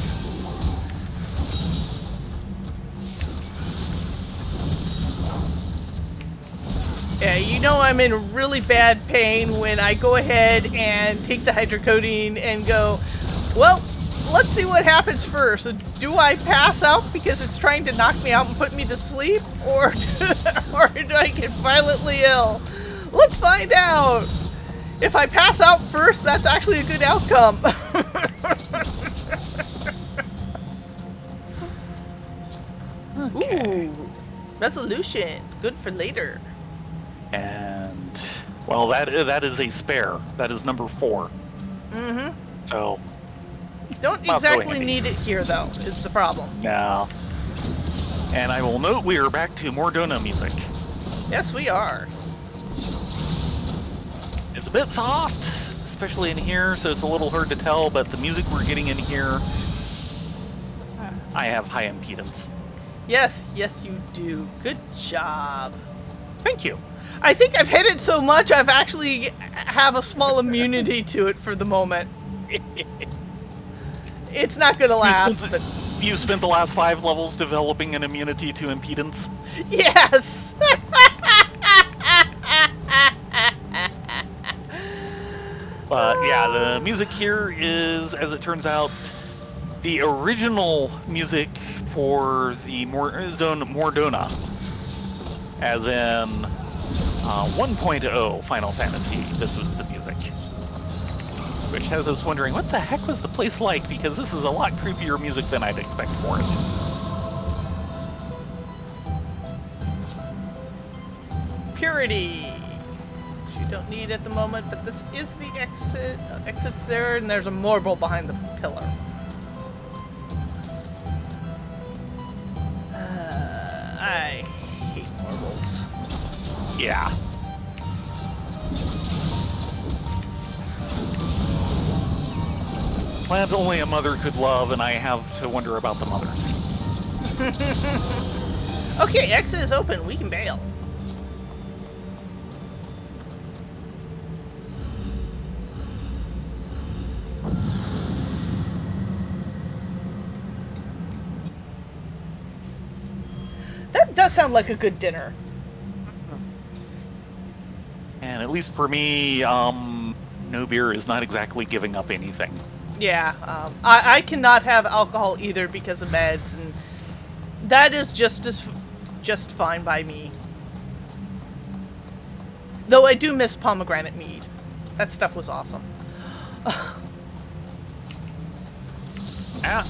Yeah, you know I'm in really bad pain when I go ahead and take the hydrocodone and go, well, let's see what happens first. Do I pass out because it's trying to knock me out and put me to sleep? Or do I get violently ill? Let's find out. If I pass out first, that's actually a good outcome. Okay. Ooh, resolution. Good for later. And well, that is a spare. That is number 4. Mm-hmm. So Don't Well, so exactly handy. need it here, though, is the problem. now, and I will note we are back to more Dona music. Yes, we are. It's a bit soft, especially in here, so it's a little hard to tell. But the music we're getting in here, I have high impedance. Yes, you do. Good job. Thank you. I think I've hit it so much I've actually have a small immunity to it for the moment. It's not gonna last, but You spent the last 5 levels developing an immunity to impedance. yes! But yeah, the music here is, as it turns out, the original music for the Zone Mordona, as in 1.0 Final Fantasy. This was the music. Which has us wondering, what the heck was the place like? Because this is a lot creepier music than I'd expect for it. Purity. Which you don't need at the moment, but this is the exit. Exit's there, and there's a marble behind the pillar. I hate marbles. Yeah. Plant only a mother could love, and I have to wonder about the mothers. Okay, exit is open. We can bail. That does sound like a good dinner. And at least for me, no beer is not exactly giving up anything. Yeah, I cannot have alcohol either because of meds, and that is just fine by me. Though I do miss pomegranate mead. That stuff was awesome. I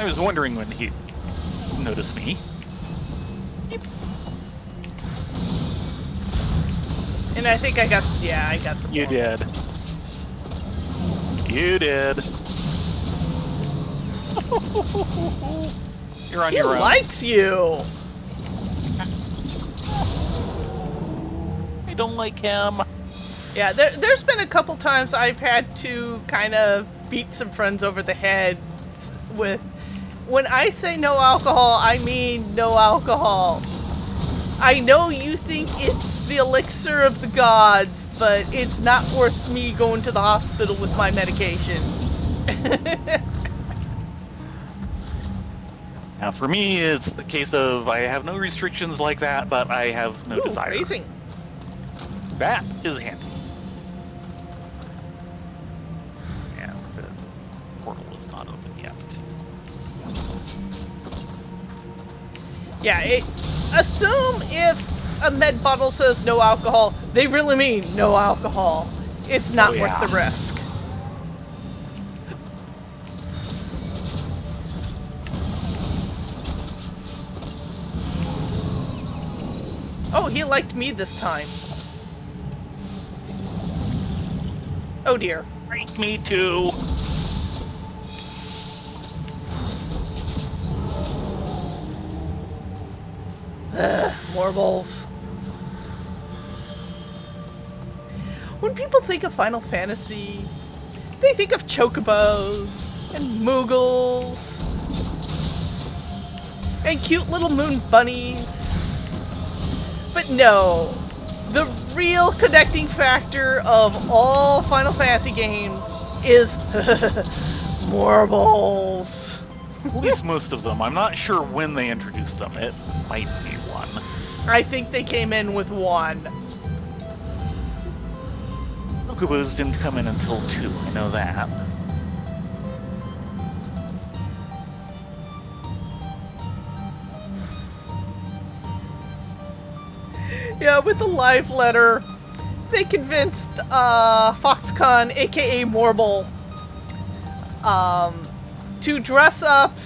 was wondering when he noticed me. And I think I got the You point. did. You did. You're on He your own. likes you. I don't like him. Yeah, there's been a couple times I've had to kind of beat some friends over the head with, when I say no alcohol, I mean no alcohol. I know you think it's the elixir of the gods, but it's not worth me going to the hospital with my medication. Now, for me, it's the case of I have no restrictions like that, but I have no Ooh, desire. racing. That is handy. And the portal is not open yet. Yeah, assume if a med bottle says no alcohol, they really mean no alcohol. It's not worth the risk. Oh, he liked me this time. Oh dear. Right, me too. Marbles. When people think of Final Fantasy, they think of chocobos and moogles and cute little moon bunnies. But no, the real connecting factor of all Final Fantasy games is marbles. At least most of them. I'm not sure when they introduced them. It might be one. I think they came in with one. Chocobos didn't come in until 2. I know that. Yeah, with the live letter, they convinced Foxconn, aka Morble, to dress up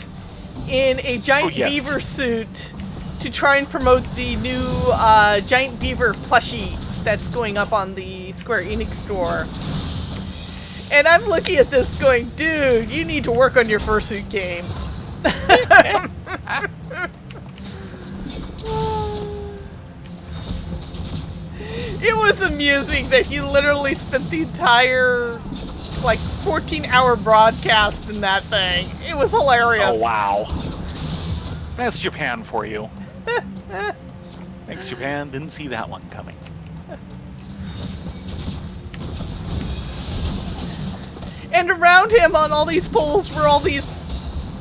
in a giant beaver suit to try and promote the new giant beaver plushie that's going up on the Square Enix store. And I'm looking at this going, dude, you need to work on your fursuit game. It was amusing that he literally spent the entire, 14-hour broadcast in that thing. It was hilarious. Oh, wow. That's Japan for you. Thanks, Japan. Didn't see that one coming. And around him on all these poles were all these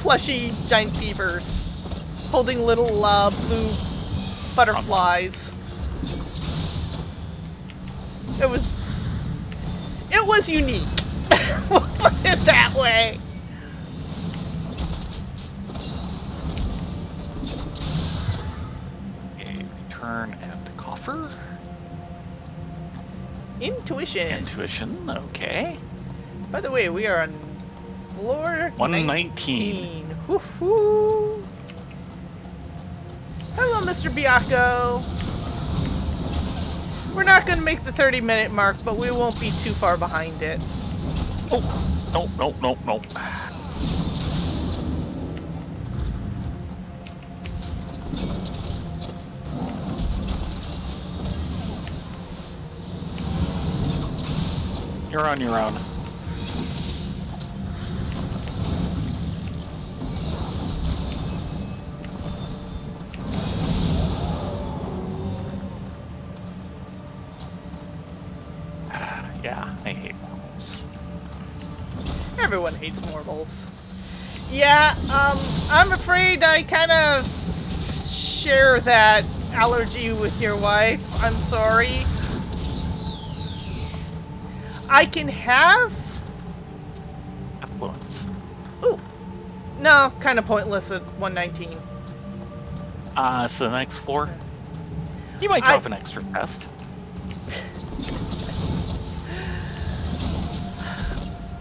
plushy giant beavers holding little blue butterflies. It was unique. We'll put it that way. Turn and coffer. Intuition. Intuition, okay. By the way, we are on floor 119. Woohoo! Hello, Mr. Biacco. We're not going to make the 30-minute mark, but we won't be too far behind it. Oh, nope. You're on your own. Yeah, I hate marbles. Everyone hates marbles. Yeah, I'm afraid I kind of share that allergy with your wife. I'm sorry. I can have... Affluence. Ooh. No, kind of pointless at 119. So the next floor? You might drop an extra test.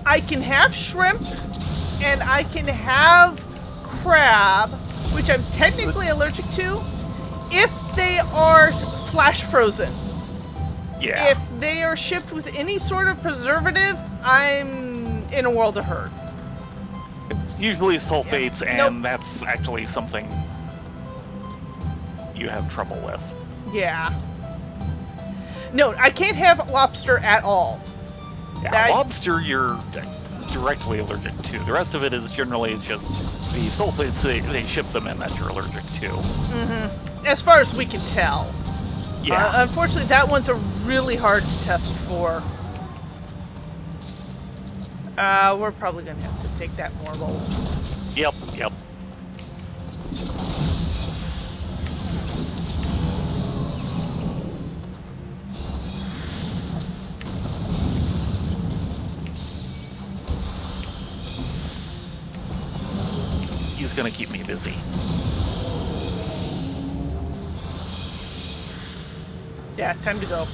I can have shrimp, and I can have crab, which I'm technically allergic to, if they are flash frozen. Yeah. If they are shipped with any sort of preservative, I'm in a world of hurt. It's usually sulfates, Yeah. and that's actually something you have trouble with. Yeah. No, I can't have lobster at all. Yeah, lobster you're directly allergic to. The rest of it is generally just the sulfates they ship them in that you're allergic to. Mm-hmm. As far as we can tell. Yeah. Unfortunately, that one's a really hard to test for. We're probably going to have to take that marble. Yep. He's gonna keep me busy. Yeah, time to go.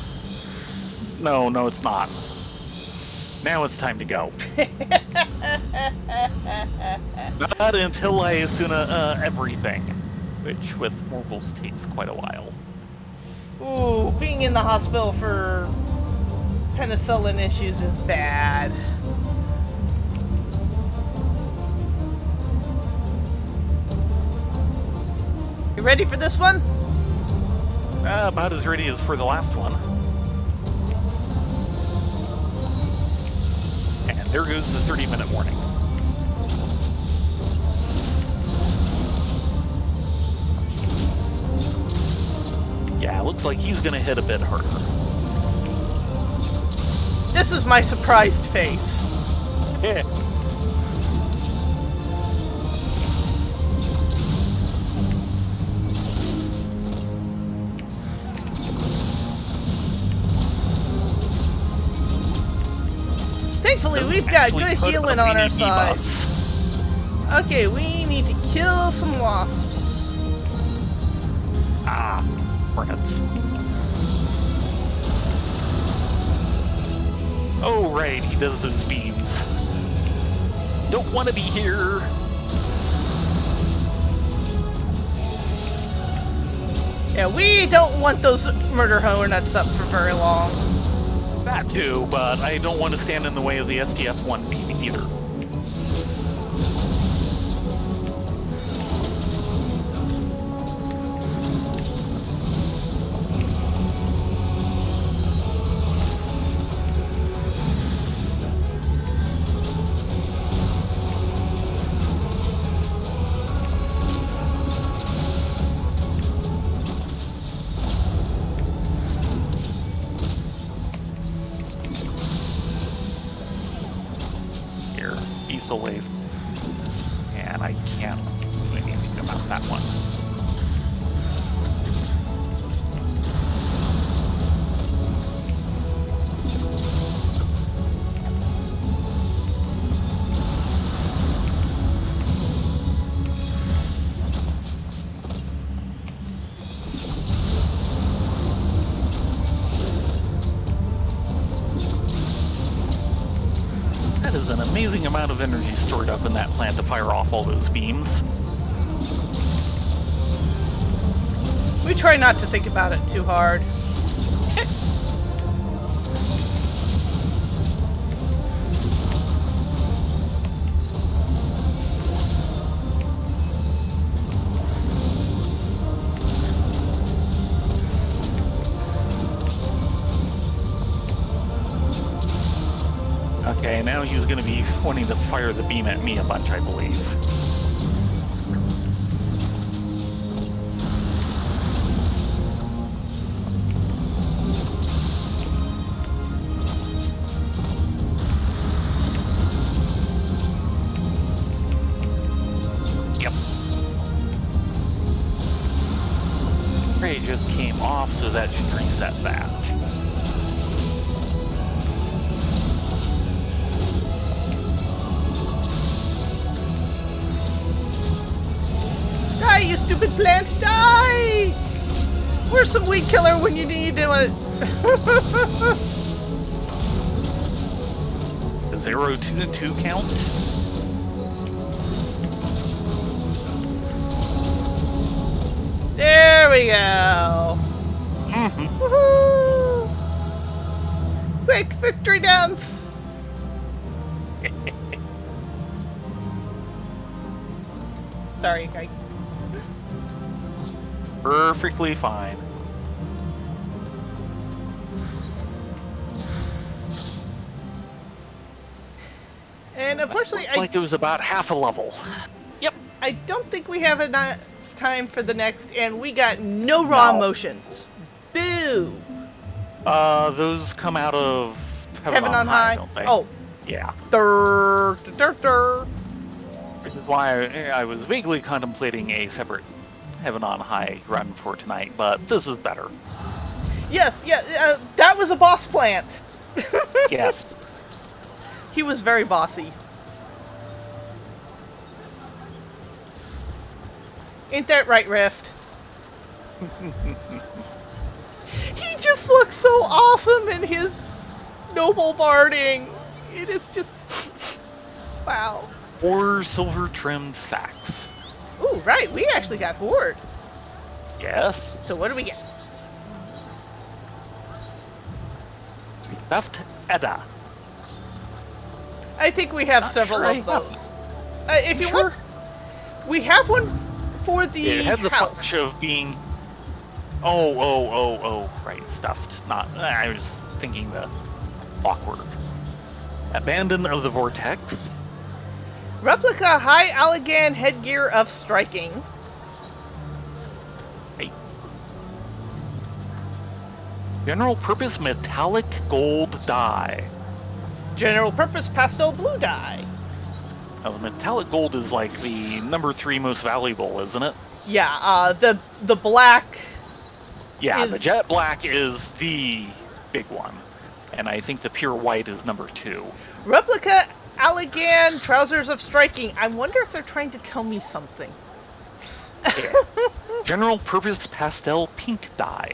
No, it's not. Now it's time to go. Not until I asuna everything, which with morbals takes quite a while. Ooh, being in the hospital for penicillin issues is bad. You ready for this one? About as ready as for the last one. And there goes the 30-minute warning. Yeah, looks like he's gonna hit a bit harder. This is my surprised face. Thankfully, we've got good healing on our side. Okay, we need to kill some wasps. Ah, hornets. Oh, right, he does those beams. Don't want to be here. Yeah, we don't want those murder hornets up for very long. That too, but I don't want to stand in the way of the SDF-1 beam either. Lace, and I can't do anything about that one. amazing amount of energy stored up in that plant to fire off all those beams. We try not to think about it too hard. Okay, now he's going to be wanting to fire the beam at me a bunch, I believe. Yep. Spray just came off, so that should reset that. Die, you stupid plant! Die! Where's some weed killer when you need it? The 0 to 2 count? There we go! Mm-hmm. Woohoo! Quick victory dance! Sorry, I... Perfectly fine. And unfortunately, Looks like it was about half a level. Yep. I don't think we have enough time for the next, and we got no raw motions. Boo! Those come out of Heaven on High. don't they? Oh, Yeah. dur, dur, dur, dur. Which is why I was vaguely contemplating a separate Heaven on High run for tonight, but this is better. Yes, yeah, that was a boss plant. Yes. He was very bossy. Ain't that right, Rift? He just looks so awesome in his noble barding. It is just... wow. 4 silver-trimmed sacks. Ooh, right, we actually got Horde. Yes. So what do we get? Stuffed Edda. I think we have Not several sure I of have those. If you want, we have one for the It had the house. touch of being... Oh, right, stuffed. Not... I was thinking the awkward. Abandon of the Vortex. Replica High Allegan headgear of striking. Right. General purpose metallic gold die. General purpose pastel blue dye. Now, the metallic gold is like the number 3 most valuable, isn't it? Yeah, the black. Yeah, Is- the jet black is the big one. And I think the pure white is number 2. Replica Allegan trousers of striking. I wonder if they're trying to tell me something. Yeah. General purpose pastel pink dye.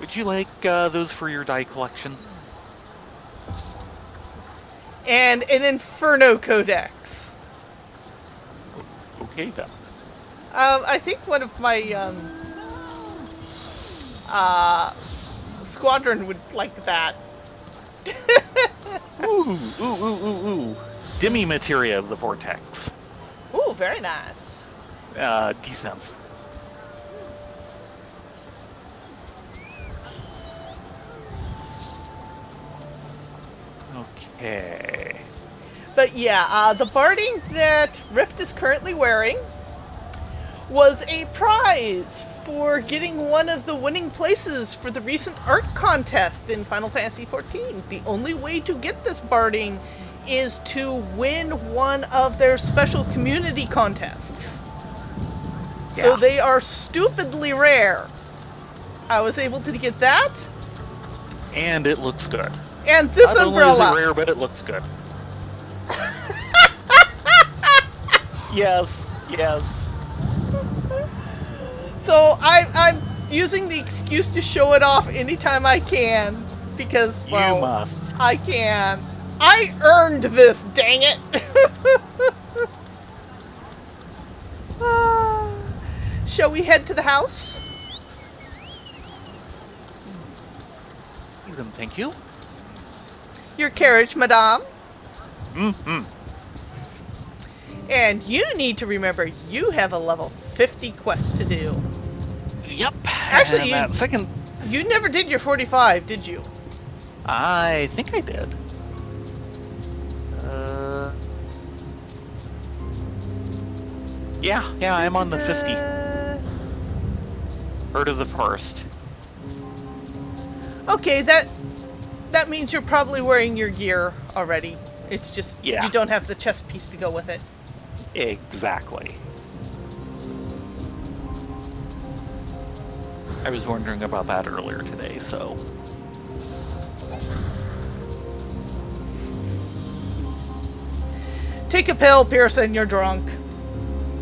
Would you like those for your dye collection? And an Inferno Codex. Okay then. I think one of my squadron would like that. Ooh. Demi materia of the vortex. Ooh, very nice. Decent. Okay. But yeah, the barding that Rift is currently wearing was a prize for getting one of the winning places for the recent art contest in Final Fantasy XIV. The only way to get this barding is to win one of their special community contests. So Yeah. they are stupidly rare. I was able to get that, And it looks good. and this Not only is umbrella. it rare, but it looks good. Yes. So I'm using the excuse to show it off anytime I can. Because, well, You must. I can. I earned this, dang it! Shall we head to the house? Then thank you. Your carriage, madame. Mm-hmm. And you need to remember you have a level 50 quest to do. Yep. Actually, and that second, You never did your 45, did you? I think I did. Yeah, I'm on the 50. Heard of the first. Okay, that means you're probably wearing your gear already. It's just Yeah. you don't have the chest piece to go with it. Exactly. I was wondering about that earlier today, so. Take a pill, Pearson, you're drunk.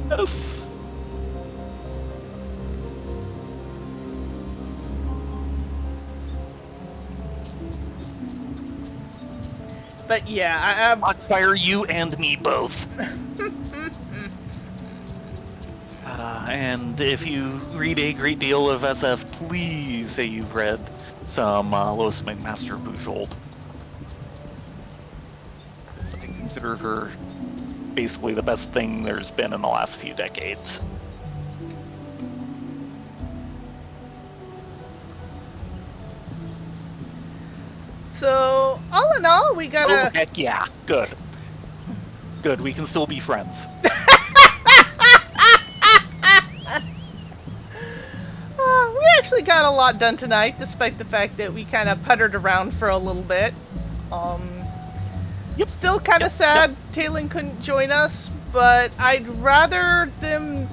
Yes. But yeah, Foxfire, you and me both. And if you read a great deal of SF, please say you've read some Lois McMaster Bujold. I consider her basically the best thing there's been in the last few decades. so all in all, we Oh, gotta. heck yeah. Good. Good, we can still be friends. We actually got a lot done tonight, despite the fact that we kind of puttered around for a little bit. Yep. Still kind of Yep, sad Talon couldn't join us, but I'd rather them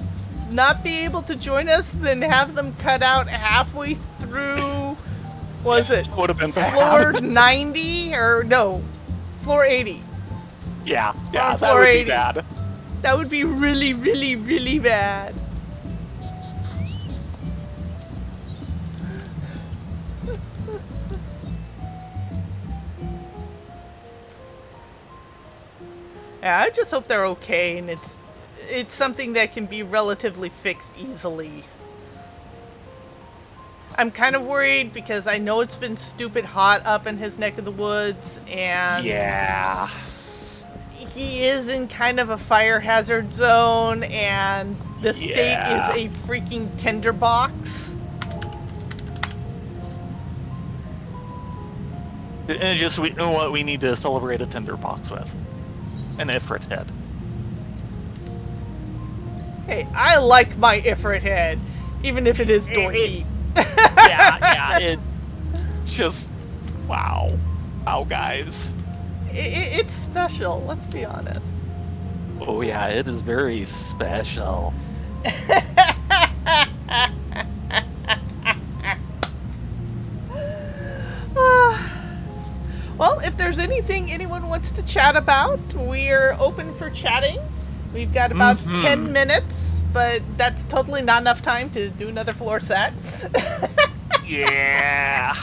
not be able to join us than have them cut out halfway through. Was it Would have been bad. floor 90 or no, floor 80? Yeah, On that floor would be 80. bad. That would be really, really, really bad. Yeah, I just hope they're okay and it's something that can be relatively fixed easily. I'm kind of worried because I know it's been stupid hot up in his neck of the woods and Yeah. he is in kind of a fire hazard zone and the state Yeah. is a freaking tinderbox. And just what we need to celebrate a tinderbox with. An Ifrit head. Hey, I like my Ifrit head, even if it is dorky. Yeah, it's just wow. Wow, guys. It's special, let's be honest. Oh yeah, it is very special. Well, if there's anything anyone wants to chat about, we're open for chatting. We've got about 10 minutes, but that's totally not enough time to do another floor set. Yeah.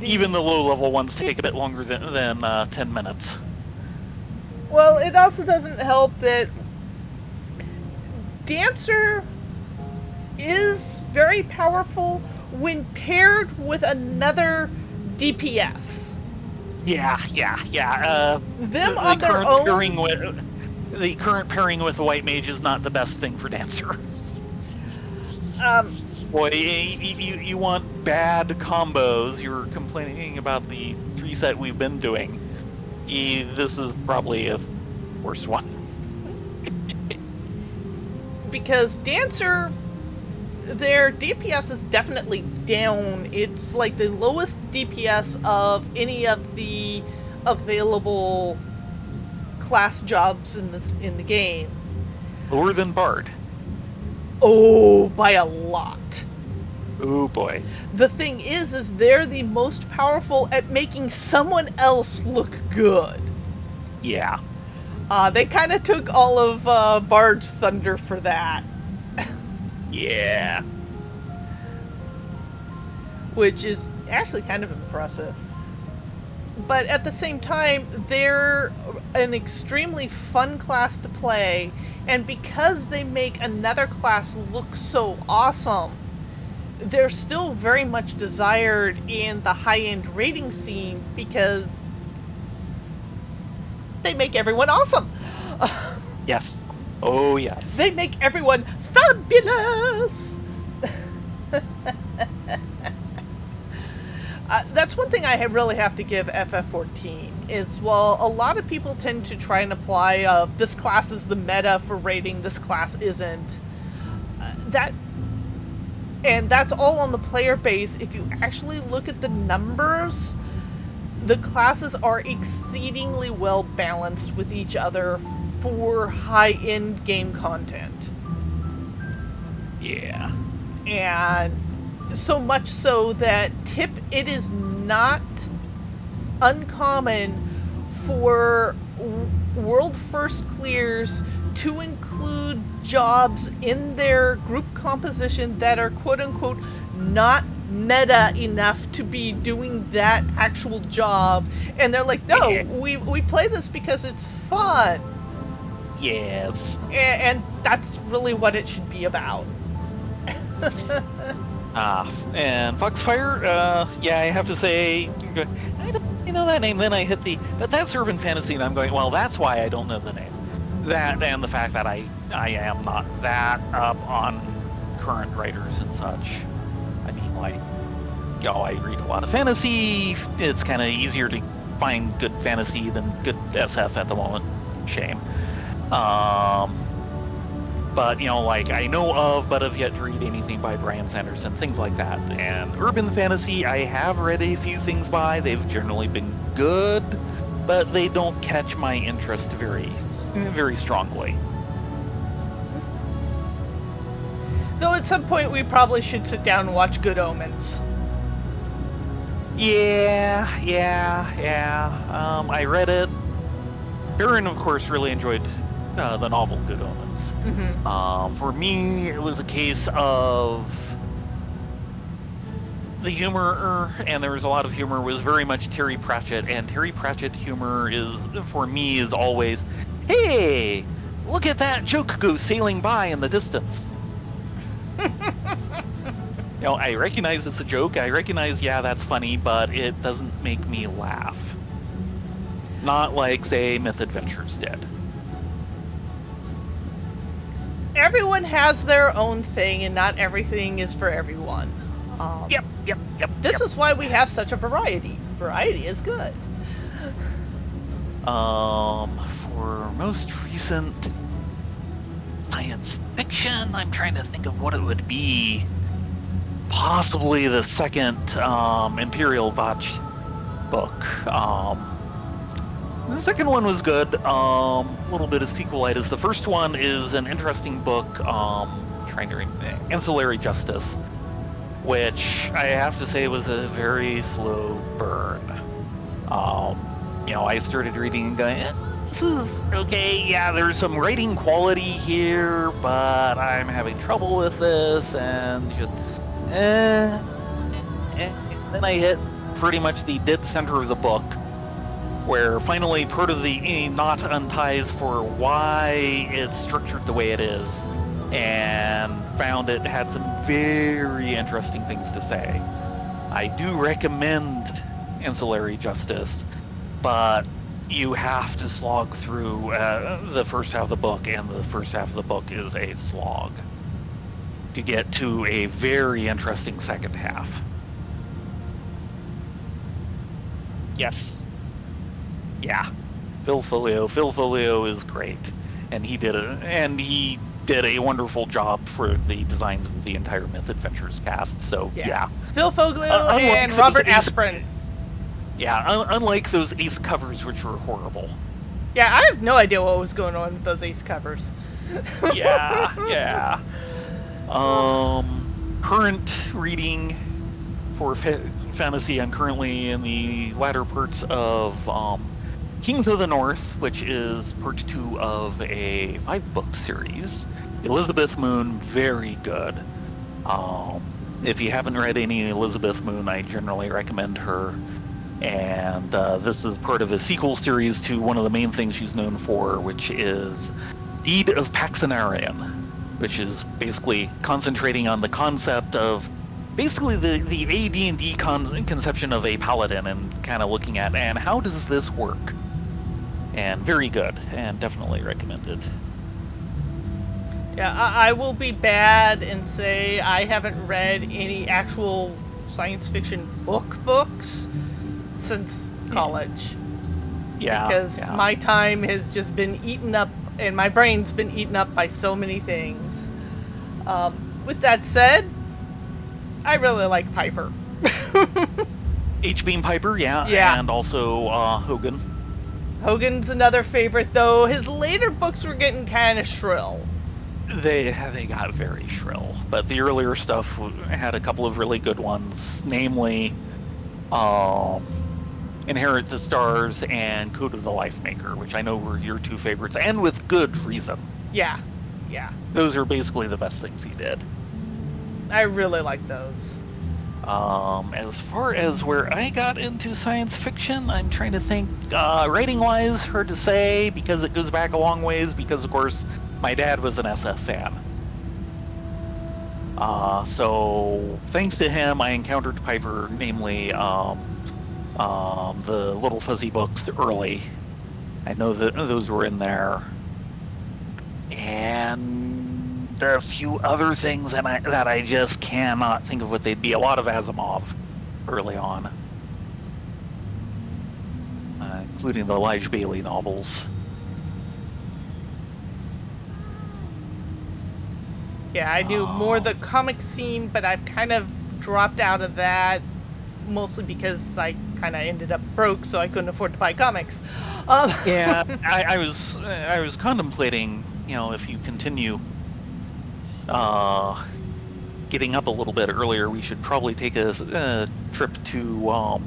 Even the low-level ones take a bit longer than 10 minutes. Well, it also doesn't help that Dancer is very powerful when paired with another DPS. Yeah. Them The on their current own. the current pairing with the White Mage is not the best thing for Dancer. Boy, you want bad combos. You're complaining about the 3-set we've been doing. This is probably a worse one. Because Dancer, their DPS is definitely down. It's like the lowest DPS of any of the available class jobs in the game. Lower than Bard. Oh, by a lot. Oh boy. The thing is they're the most powerful at making someone else look good. Yeah. They kind of took all of Bard's thunder for that. Yeah. which is actually kind of impressive. But at the same time, they're an extremely fun class to play, and because they make another class look so awesome, they're still very much desired in the high-end raiding scene because they make everyone awesome. Yes. Oh, yes. They make everyone fabulous! That's one thing I really have to give FF14 is, well, a lot of people tend to try and apply this class is the meta for raiding, this class isn't. And that's all on the player base. If you actually look at the numbers, the classes are exceedingly well balanced with each other for high-end game content. Yeah. And so much so that it is not uncommon for world first clears to include jobs in their group composition that are quote-unquote not meta enough to be doing that actual job, and they're like, no, we play this because it's fun. Yes. And that's really what it should be about. And Foxfire, yeah, I have to say, I don't know that name. Then I hit but that's Urban Fantasy, and I'm going, well, that's why I don't know the name. That and the fact that I am not that up on current writers and such. I mean, like, I read a lot of fantasy. It's kind of easier to find good fantasy than good SF at the moment. Shame. But, like, I know of, but have yet to read anything by Bryan Sanderson, things like that. And Urban Fantasy, I have read a few things by. They've generally been good, but they don't catch my interest very, very strongly. Though at some point we probably should sit down and watch Good Omens. Yeah. I read it. Aaron, of course, really enjoyed the novel Good Omens. Mm-hmm. For me, it was a case of the humor, and there was a lot of humor, was very much Terry Pratchett, and Terry Pratchett humor for me, is always, hey, look at that joke go sailing by in the distance. I recognize it's a joke, I recognize, yeah, that's funny, but it doesn't make me laugh. Not like, say, Myth Adventures did. Everyone has their own thing, and not everything is for everyone. Yep. This is why we have such a variety. Variety is good. For most recent science fiction, I'm trying to think of what it would be. Possibly the second Imperial Watch book. The second one was good. A little bit of sequelitis. The first one is an interesting book. Trying to Ancillary Justice, which I have to say was a very slow burn. I started reading and going, this is okay. Yeah, there's some writing quality here, but I'm having trouble with this, and then I hit pretty much the dead center of the book, where finally part of the knot unties for why it's structured the way it is, and found it had some very interesting things to say. I do recommend Ancillary Justice, but you have to slog through the first half of the book, and the first half of the book is a slog to get to a very interesting second half. Yes. Yeah. Phil Folio is great, and he did a wonderful job for the designs of the entire Myth Adventures cast. So yeah. Phil Folio and Robert Asprin. Yeah, unlike those Ace covers, which were horrible. Yeah, I have no idea what was going on with those Ace covers. Yeah. Current reading for fantasy, I'm currently in the latter parts of Kings of the North, which is part 2 of a 5-book series. Elizabeth Moon, very good. if you haven't read any Elizabeth Moon, I generally recommend her. And this is part of a sequel series to one of the main things she's known for, which is Deed of Paxenarian, which is basically concentrating on the concept of basically the AD&D conception of a paladin and kind of looking at, and how does this work? And very good, and definitely recommended. Yeah, I will be bad and say I haven't read any actual science fiction books since college. Yeah. Because my time has just been eaten up, and my brain's been eaten up by so many things. With that said, I really like Piper. H-Beam Piper, yeah. And also Hogan. Hogan's another favorite, though his later books were getting kind of shrill. They got very shrill, but the earlier stuff had a couple of really good ones, namely Inherit the Stars and Code of the Life Maker, which I know were your two favorites, and with good reason. Yeah. Those are basically the best things he did. I really like those. As far as where I got into science fiction, I'm trying to think, writing-wise, hard to say, because it goes back a long ways, because, of course, my dad was an SF fan. So, thanks to him, I encountered Piper, namely, the Little Fuzzy books early. I know that those were in there. And there are a few other things that I just cannot think of what they'd be. A lot of Asimov early on. Including the Elijah Bailey novels. Yeah, I do more the comic scene, but I've kind of dropped out of that, mostly because I kind of ended up broke, so I couldn't afford to buy comics. Yeah, I was contemplating, if you continue getting up a little bit earlier, we should probably take a trip to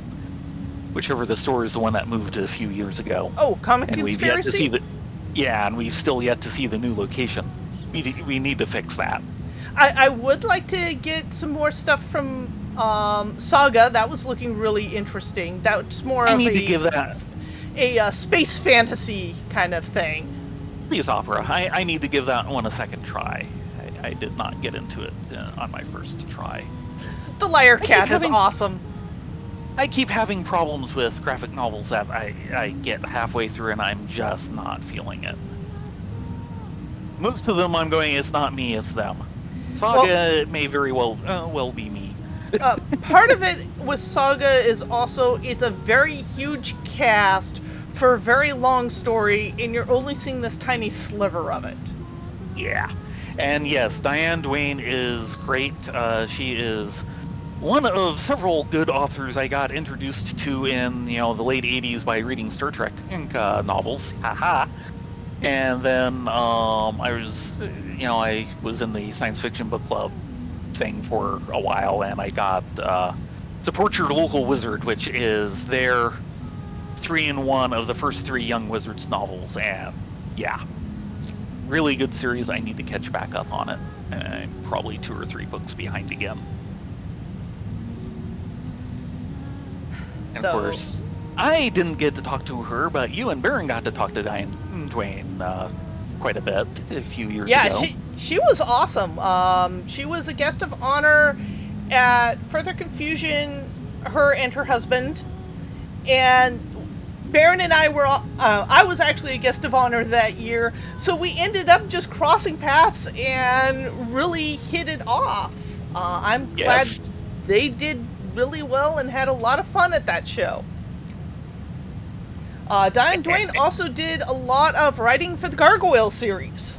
whichever the store is, the one that moved a few years ago. Oh, Comic and Conspiracy? We've yet to see and we've still yet to see the new location. We need to fix that. I would like to get some more stuff from Saga. That was looking really interesting. That's more of to give that a space fantasy kind of thing. Space opera. I need to give that one a second try. I did not get into it on my first try. The Liar Cat is awesome. I keep having problems with graphic novels that I get halfway through and I'm just not feeling it. Most of them I'm going, it's not me, it's them. Saga, it may very well be me. Part of it with Saga is also, it's a very huge cast for a very long story, and you're only seeing this tiny sliver of it. Yeah. And yes, Diane Duane is great. She is one of several good authors I got introduced to in, the late 80s by reading Star Trek novels. Haha. And then I was in the science fiction book club thing for a while, and I got Support Your Local Wizard, which is their 3-in-1 of the first 3 Young Wizards novels, and yeah, really good series. I need to catch back up on it. I'm probably 2 or 3 books behind again. And of course, I didn't get to talk to her, but you and Baron got to talk to Diane Duane quite a bit a few years ago. Yeah, she was awesome. She was a guest of honor at Further Confusion, her and her husband. And Baron and I were, I was actually a guest of honor that year. So we ended up just crossing paths and really hit it off. I'm glad they did really well and had a lot of fun at that show. Diane Duane also did a lot of writing for the Gargoyle series.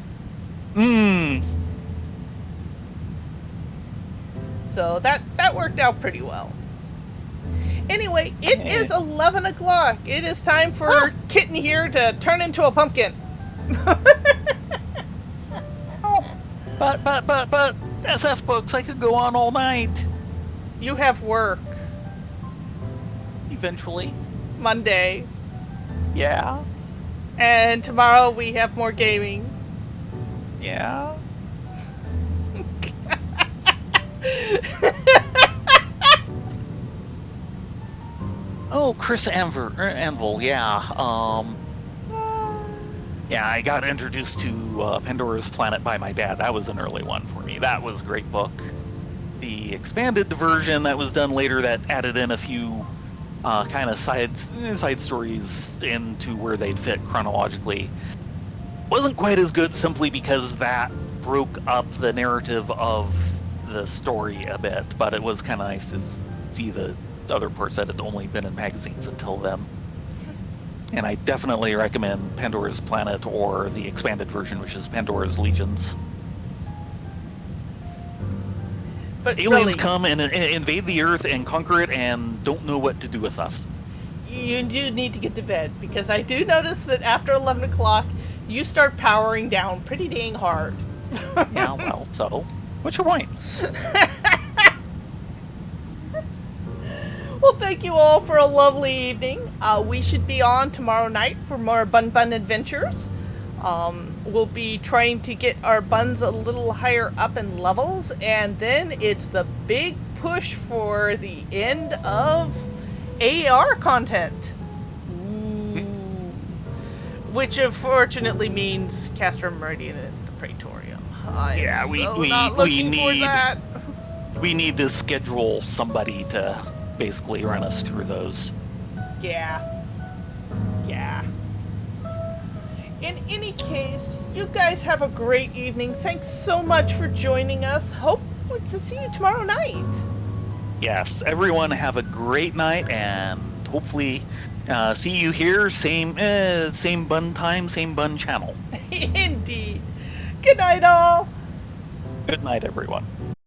So that worked out pretty well. Anyway, it is 11 o'clock. It is time for Kitten here to turn into a pumpkin. But SF books, I could go on all night. You have work. Eventually. Monday. Yeah. And tomorrow we have more gaming. Yeah. Chris Anvil, yeah. Yeah, I got introduced to Pandora's Planet by my dad. That was an early one for me. That was a great book. The expanded version that was done later that added in a few kind of side stories into where they'd fit chronologically wasn't quite as good, simply because that broke up the narrative of the story a bit. But it was kind of nice to see the other parts that had only been in magazines until then. And I definitely recommend Pandora's Planet or the expanded version, which is Pandora's Legions. But Aliens really, come and invade the Earth and conquer it and don't know what to do with us. you do need to get to bed, because I do notice that after 11 o'clock, you start powering down pretty dang hard. Yeah, well, so what's your point? Well, thank you all for a lovely evening. We should be on tomorrow night for more Bun Bun Adventures. We'll be trying to get our buns a little higher up in levels, and then it's the big push for the end of AR content. Ooh. Which unfortunately means Castor Meridian at the Praetorium. I'm Yeah, not looking for need that. we need to schedule somebody to basically run us through those. Yeah. In any case, you guys have a great evening. Thanks so much for joining us. Hope to see you tomorrow night. Yes, everyone have a great night, and hopefully see you here. Same bun time, same bun channel. Indeed. Good night, all. Good night, everyone.